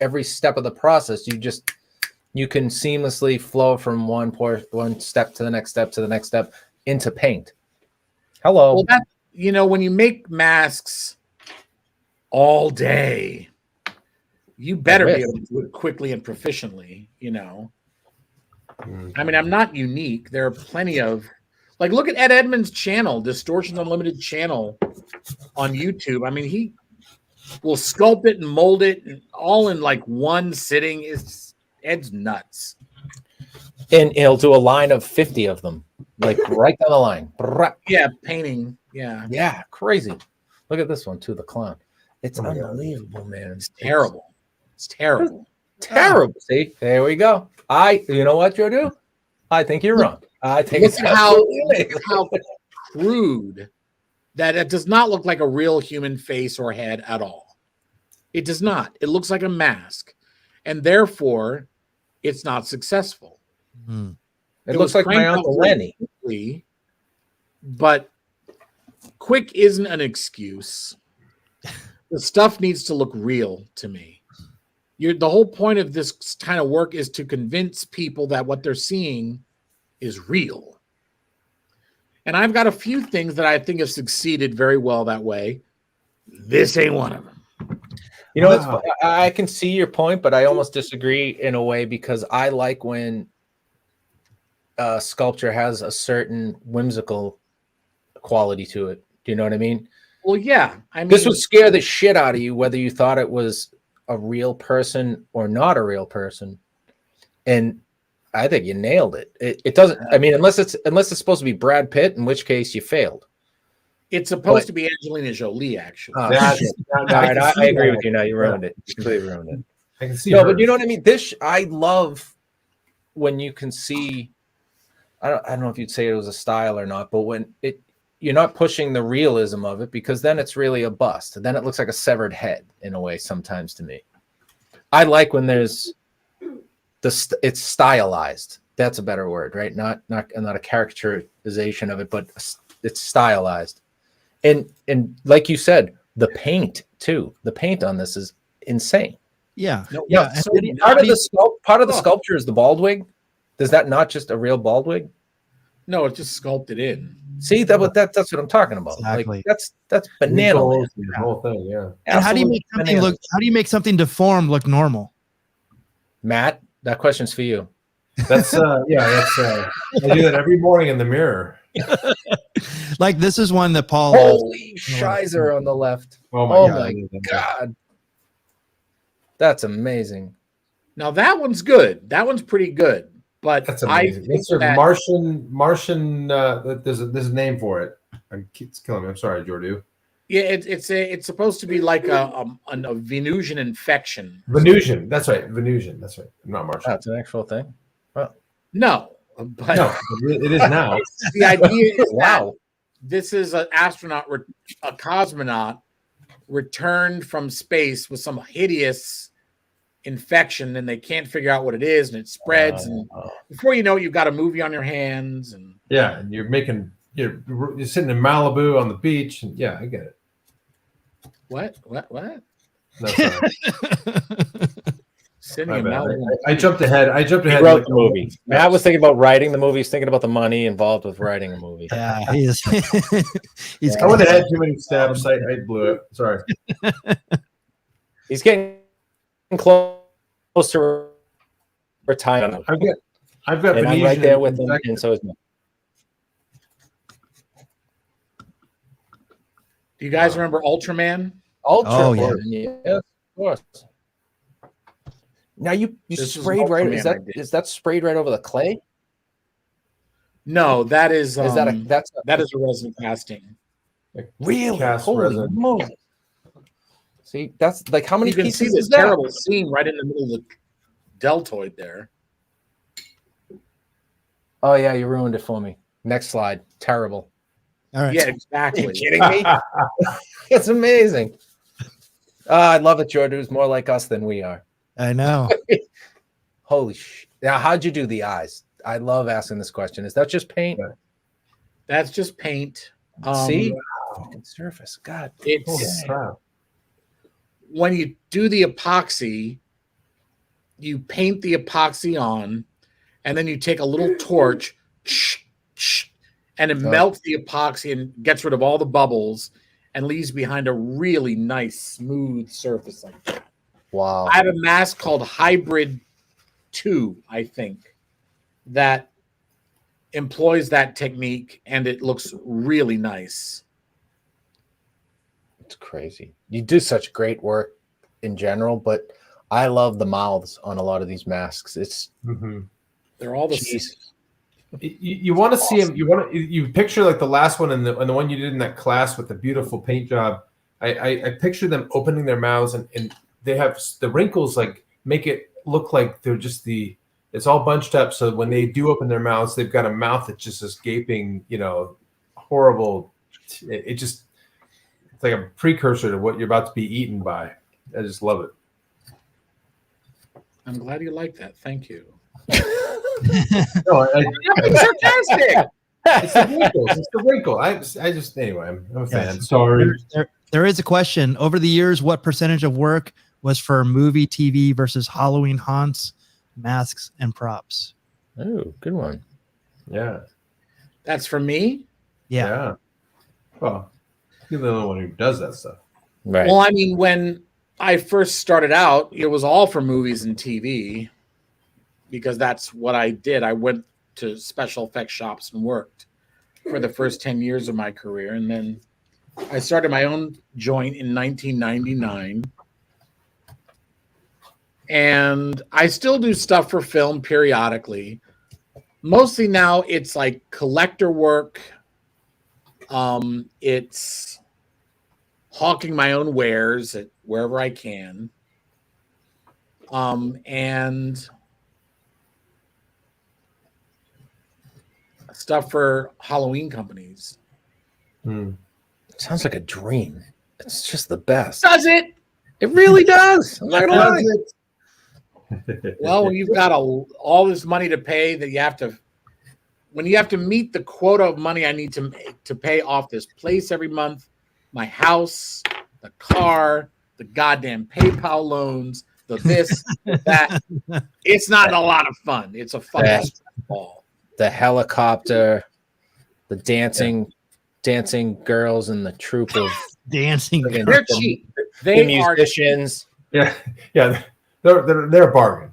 every step of the process. You can seamlessly flow from one step to the next step to the next step into paint. Hello. Well, you know, when you make masks all day, you better be able to do it quickly and proficiently, you know. I mean, I'm not unique. There are plenty of, like, look at Ed Edmonds' channel, Distortions Unlimited channel on YouTube. I mean, he will sculpt it and mold it and all in like one sitting. Ed's nuts. And he'll do a line of 50 of them, like right down the line. Yeah, painting. Yeah. Yeah, crazy. Look at this one too, the clown. It's unbelievable, man. It's terrible. It's terrible. Terrible. See, there we go. You know what, Jordu? I think you're wrong. I think look how crude that it does not look like a real human face or head at all. It does not. It looks like a mask, and therefore, it's not successful. It looks like my Uncle Lenny. Quickly, but quick isn't an excuse. The stuff needs to look real to me. The whole point of this kind of work is to convince people that what they're seeing is real. And I've got a few things that I think have succeeded very well that way. This ain't one of them. You know, I can see your point, but I almost disagree in a way, because I like when sculpture has a certain whimsical quality to it. Do you know what I mean? Well, yeah. I mean, this would scare the shit out of you, whether you thought it was a real person or not a real person. And I think you nailed it. It doesn't, I mean, unless it's supposed to be Brad Pitt, in which case you failed. It's supposed to be Angelina Jolie, actually. All right, I agree with you now. You ruined it. You completely ruined it. I can see. No, but you know what I mean? I love when you can see, I don't know if you'd say it was a style or not, but when you're not pushing the realism of it, because then it's really a bust. Then it looks like a severed head in a way sometimes to me. I like when there's it's stylized. That's a better word, right? Not a characterization of it, but it's stylized. And like you said, the paint too. The paint on this is insane. Yeah. Yeah. So part of the sculpture is the bald wig. Does that not just a real bald wig? No, it's just sculpted in. See, that's what I'm talking about. Exactly. Like that's banana. The whole thing, yeah. And how do you make something deformed look normal? Matt, that question's for you. That's I do that every morning in the mirror. Like this is one that Paul. Holy shizer on the left. Oh my God. That's amazing. Now that one's good. That one's pretty good. But that's amazing. It's a Martian. There's a name for it. It's killing me. I'm sorry, Jordu. Yeah, it's supposed to be like a Venusian infection. Venusian. That's right. Venusian. That's right. Not Martian. That's an actual thing. Well, no, but it is now. The idea is wow. this is an astronaut, a cosmonaut returned from space with some hideous infection, and they can't figure out what it is, and it spreads. And before you know it, you've got a movie on your hands. And yeah, and you're sitting in Malibu on the beach, and yeah, I get it. What? No, sorry. Sitting in Malibu. I jumped ahead. He wrote the movie. Matt was thinking about writing the movie. He's thinking about the money involved with writing a movie. Yeah, he's. I would have had too many steps. I blew it. Sorry. He's getting close to retirement. I've got and I'm right there with him, and so is Matt. Do you guys remember Ultraman? Ultraman, yeah, of course. Now you sprayed right. Is that sprayed right over the clay? No, that is. That is a resin casting. Really? Holy resin. moly! See, that's like how many you can pieces see this is that? terrible seam right in the middle of the deltoid there. Oh yeah, you ruined it for me. Next slide. Terrible. All right. Yeah, exactly. Are you kidding me? It's amazing. I love it, Jordu. It's more like us than we are. I know. Holy shit. Now, how'd you do the eyes? I love asking this question. Is that just paint? That's just paint. See? Surface. God. It's when you do the epoxy, you paint the epoxy on, and then you take a little torch, and it melts the epoxy and gets rid of all the bubbles and leaves behind a really nice, smooth surface like that. Wow. I have a mask called Hybrid 2, I think, that employs that technique, and it looks really nice. It's crazy. You do such great work in general, but I love the mouths on a lot of these masks. It's they're all the same. You want to see them. You picture like the last one and the one you did in that class with the beautiful paint job. I picture them opening their mouths and they have the wrinkles like make it look like they're just it's all bunched up. So when they do open their mouths, they've got a mouth that's just this gaping, horrible. It's like a precursor to what you're about to be eaten by. I just love it. I'm glad you like that. Thank you. No, sarcastic. It's the wrinkles. It's the wrinkle. I just anyway. I'm a fan. Sorry. There is a question. Over the years, what percentage of work was for movie, TV versus Halloween haunts, masks, and props? Oh, good one. Yeah. That's for me? Yeah. Well, you're the only one who does that stuff. Right. Well, I mean, when I first started out, it was all for movies and TV because that's what I did. I went to special effects shops and worked for the first 10 years of my career. And then I started my own joint in 1999. And I still do stuff for film periodically. Mostly now it's like collector work. It's hawking my own wares at wherever I can. And stuff for Halloween companies. Sounds like a dream. It's just the best. Does it? It really does. I'm not gonna lie. Well, when you've got all this money to pay that you have to, when you have to meet the quota of money I need to make to pay off this place every month, my house, the car, the goddamn PayPal loans, the this, that, it's not a lot of fun. It's a fucking ball. The helicopter, the dancing girls, and the troop of dancing. They're cheap. They the musicians. Yeah, they're a bargain.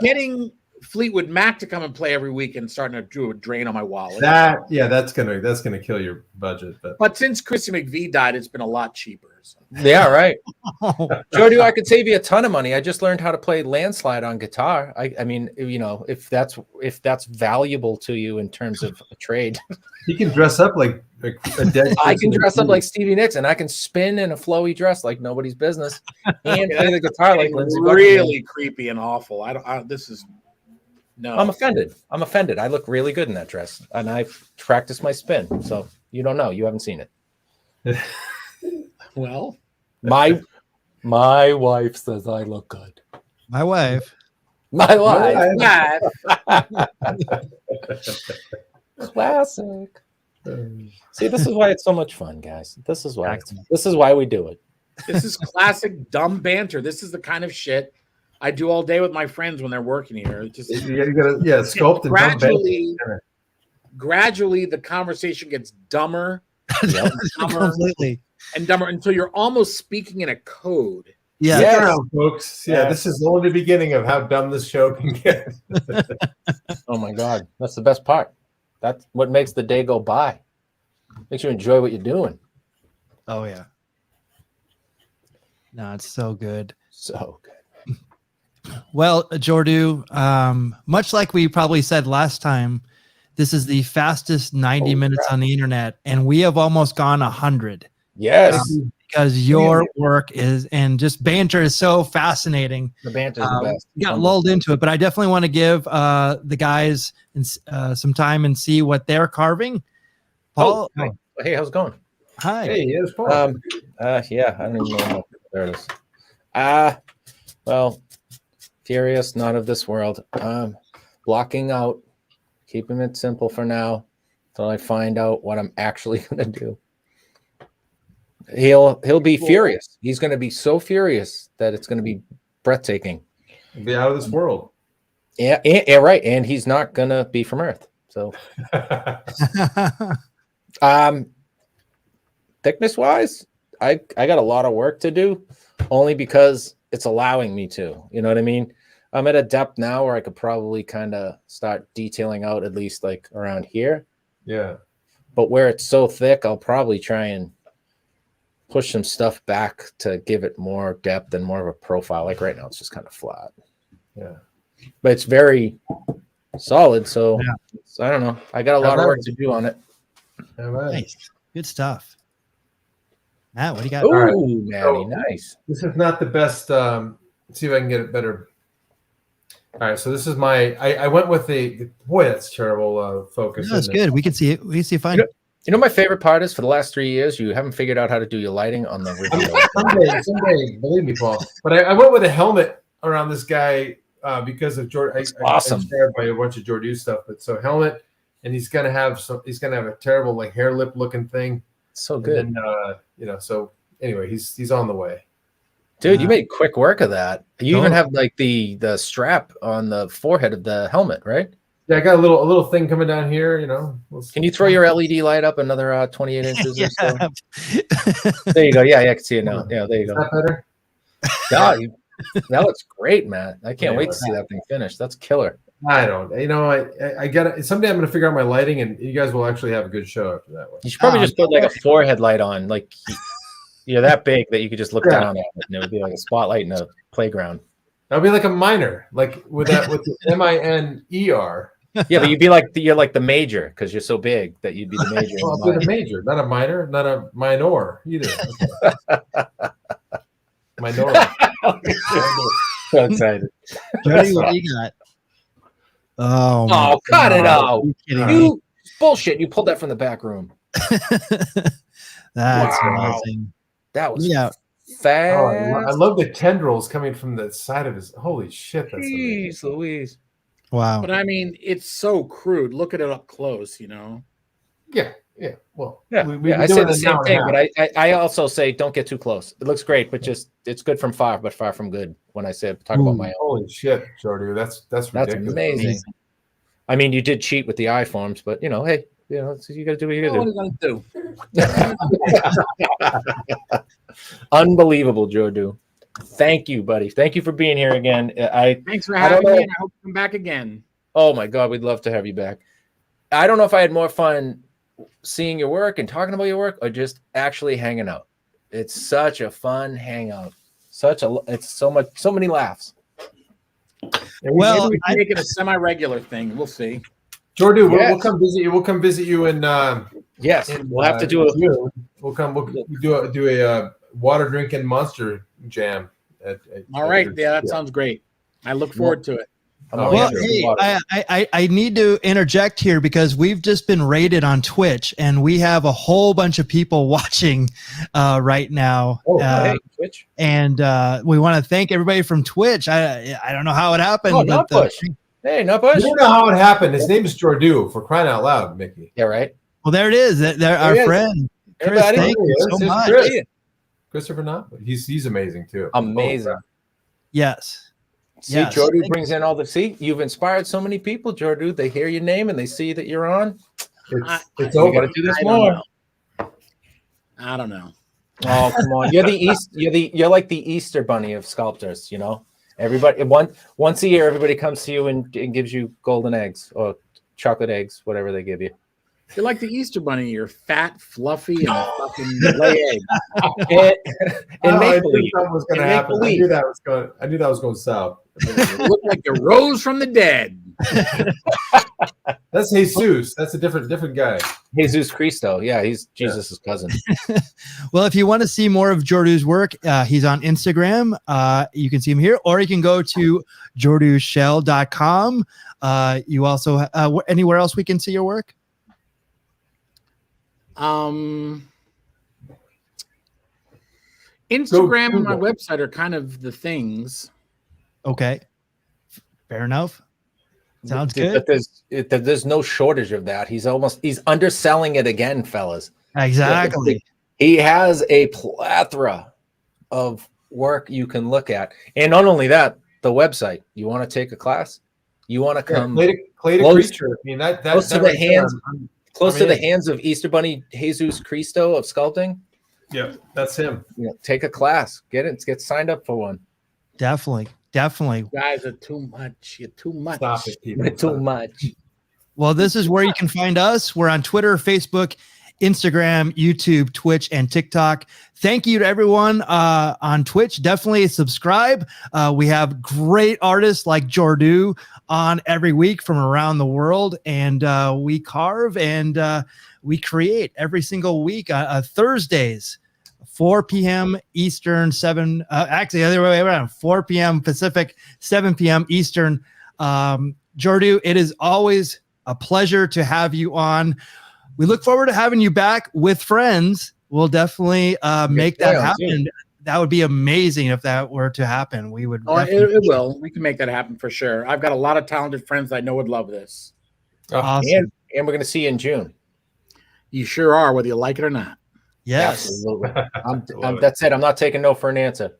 Getting Fleetwood Mac to come and play every week and starting to do a drain on my wallet. That's gonna kill your budget. But since Chrissy McVie died, it's been a lot cheaper. So. Yeah, right. Jordu, I could save you a ton of money. I just learned how to play landslide on guitar. I mean, if that's valuable to you in terms of a trade. You can dress up like a dead. I can dress up like Stevie Nicks, and I can spin in a flowy dress like nobody's business, and play the guitar like Lindsey Buckingham. Really creepy and awful. This is No. I'm offended. I look really good in that dress, and I've practiced my spin. So you don't know. You haven't seen it. Well, My wife says I look good. My wife. My wife. Classic. See, this is why it's so much fun, guys. This is why. This is why we do it. this is classic dumb banter. This is the kind of shit I do all day with my friends when they're working here. It's just you gotta sculpt and gradually the conversation gets dumber, Completely. and dumber until you're almost speaking in a code. Yeah. Stick around, folks. Yeah, this is only the beginning of how dumb this show can get. Oh my God, that's the best part. That's what makes the day go by. Makes you enjoy what you're doing. Oh yeah. No, it's so good. So good. Well, Jordu, much like we probably said last time, this is the fastest 90 minutes on the internet, and we have almost gone 100. Yes. Because your work is, and just banter is so fascinating. The banter is the best. Got lulled into it, but I definitely want to give the guys some time and see what they're carving. Paul, Hey, how's it going? hi. Hey, here's Paul. Yeah, I don't even know. There it is. Well, furious, not of this world. Blocking out, keeping it simple for now until I find out what I'm actually gonna do. He'll be furious. He's gonna be so furious that it's gonna be breathtaking. Be out of this world. Yeah, right. And he's not gonna be from Earth. So thickness wise, I got a lot of work to do, only because it's allowing me to. You know what I mean? I'm at a depth now where I could probably kind of start detailing out at least like around here. Yeah. But where it's so thick, I'll probably try and push some stuff back to give it more depth and more of a profile. Like right now, it's just kind of flat. Yeah. But it's very solid. So, Yeah. I don't know. I got a lot of work to do on it. All right. Nice. Good stuff. Matt, what do you got? Oh, right. Manny, nice. This is not the best. Let's see if I can get it better. All right, so this is my. I went with the boy. That's terrible focus. No, that's good. We can see it. We can see it fine. You know, my favorite part is for the last 3 years, you haven't figured out how to do your lighting on the video. Someday, believe me, Paul. But I went with a helmet around this guy because of Jordu. Awesome. I'm inspired by a bunch of Jordu stuff. But so helmet, and he's gonna have a terrible like hair lip looking thing. So good. And then, so anyway, he's on the way. Dude, you made quick work of that. You even have like the strap on the forehead of the helmet, right? Yeah, I got a little thing coming down here. Can you throw your LED light up another 28 inches or so? There you go. Yeah, I can see it now. Yeah, there you go. Is that better? God, that looks great, man. I can't wait to see that thing finished. That's killer. I don't. I got it. Someday I'm going to figure out my lighting, and you guys will actually have a good show after that one. You should probably just put like a forehead light on, like you're that big that you could just look down at it, and it would be like a spotlight in a playground. That'll be like a minor, like with the MINER. Yeah, but you're like the major because you're so big that you'd be the major. Well, I'll be the major, not a minor, not a minor either. Minor. So excited. Jody, what do you got? Oh, cut it out. You Bullshit. You pulled that from the back room. That's Wow. amazing. That was Oh, fast. I love the tendrils coming from the side of his. Holy shit! That's amazing. Jeez Louise. Wow. But I mean, it's so crude. Look at it up close, Yeah. Well, I say the same thing, but I also say don't get too close. It looks great, but just it's good from far, but far from good. When I say talk about my own. Holy shit, Jordu, that's ridiculous. Amazing. I mean, you did cheat with the eye forms, but hey, so you got to do what you got to do. Unbelievable, Jordu. Thank you, buddy. Thank you for being here again. Thanks for having me, and I hope you come back again. Oh my God, we'd love to have you back. I don't know if I had more fun seeing your work and talking about your work or just actually hanging out. It's such a fun hangout. It's so many laughs. Well, maybe we can make it a semi-regular thing. We'll see. Jordu, we'll come visit you. We'll come visit you in. Yes, we'll have to do a. We'll do a water drinking monster jam. All right, yeah, that sounds great. I look forward to it. Well, hey, I need to interject here because we've just been rated on Twitch and we have a whole bunch of people watching right now. Hey, Twitch. And we want to thank everybody from Twitch. I don't know how it happened. Oh, not Bush. Hey, not Bush. You don't know how it happened. His name is Jordu, for crying out loud, Mickey. Yeah, right. Well, there it is. They're our friend. Chris, thank you so much. Christopher Knott. He's amazing too. Amazing. Yes. See, Jordu brings in all the. See, you've inspired so many people, Jordu. They hear your name and they see that you're on. It's over. We got to do this more. I don't know. Oh, come on! You're you're like the Easter bunny of sculptors. You know, everybody once a year, everybody comes to you and gives you golden eggs or chocolate eggs, whatever they give you. You're like the Easter bunny. You're fat, fluffy, and fucking lay eggs. I knew that was going to happen. I knew that was going south. You look like you rose from the dead. That's Jesus. That's a different guy. Jesus Cristo. Yeah, he's Jesus's cousin. Well, if you want to see more of Jordu's work, he's on Instagram. You can see him here, or you can go to jorduschell.com. You also anywhere else we can see your work? Instagram and my website are kind of the things. Okay, fair enough. Sounds good. But there's no shortage of that. He's underselling it again, fellas. Exactly. He has a plethora of work you can look at, and not only that, the website. You want to take a class? You want to come Clay to Creature. I mean close to the hands. Close to the hands of Easter Bunny Jesus Cristo of sculpting. Yeah, that's him. Take a class. Get signed up for one. Definitely. You guys are too much. You're too much. Stop it, people. You're too much. Well, this is where you can find us. We're on Twitter, Facebook, Instagram, YouTube, Twitch, and TikTok. Thank you to everyone on Twitch. Definitely subscribe. We have great artists like Jordu on every week from around the world, and we carve and we create every single week Thursdays, 4 p.m. Eastern, actually the other way around, 4 p.m. Pacific, 7 p.m. Eastern. Jordu, it is always a pleasure to have you on. We look forward to having you back with friends. We'll definitely make that happen. That would be amazing if that were to happen. We would. Oh, it will. We can make that happen for sure. I've got a lot of talented friends I know would love this. Awesome. And we're going to see you in June. You sure are, whether you like it or not. Yes. Absolutely. That's it. I'm not taking no for an answer.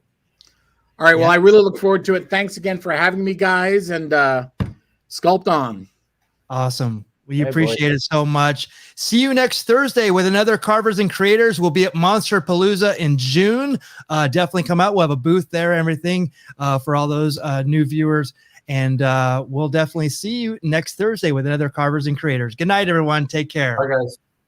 All right. Well, I really look forward to it. Thanks again for having me, guys, and sculpt on. Awesome. We appreciate it so much. See you next Thursday with another Carvers and Creators. We'll be at Monster Palooza in June. Definitely come out. We'll have a booth there and everything for all those new viewers. And we'll definitely see you next Thursday with another Carvers and Creators. Good night, everyone. Take care. Bye, guys.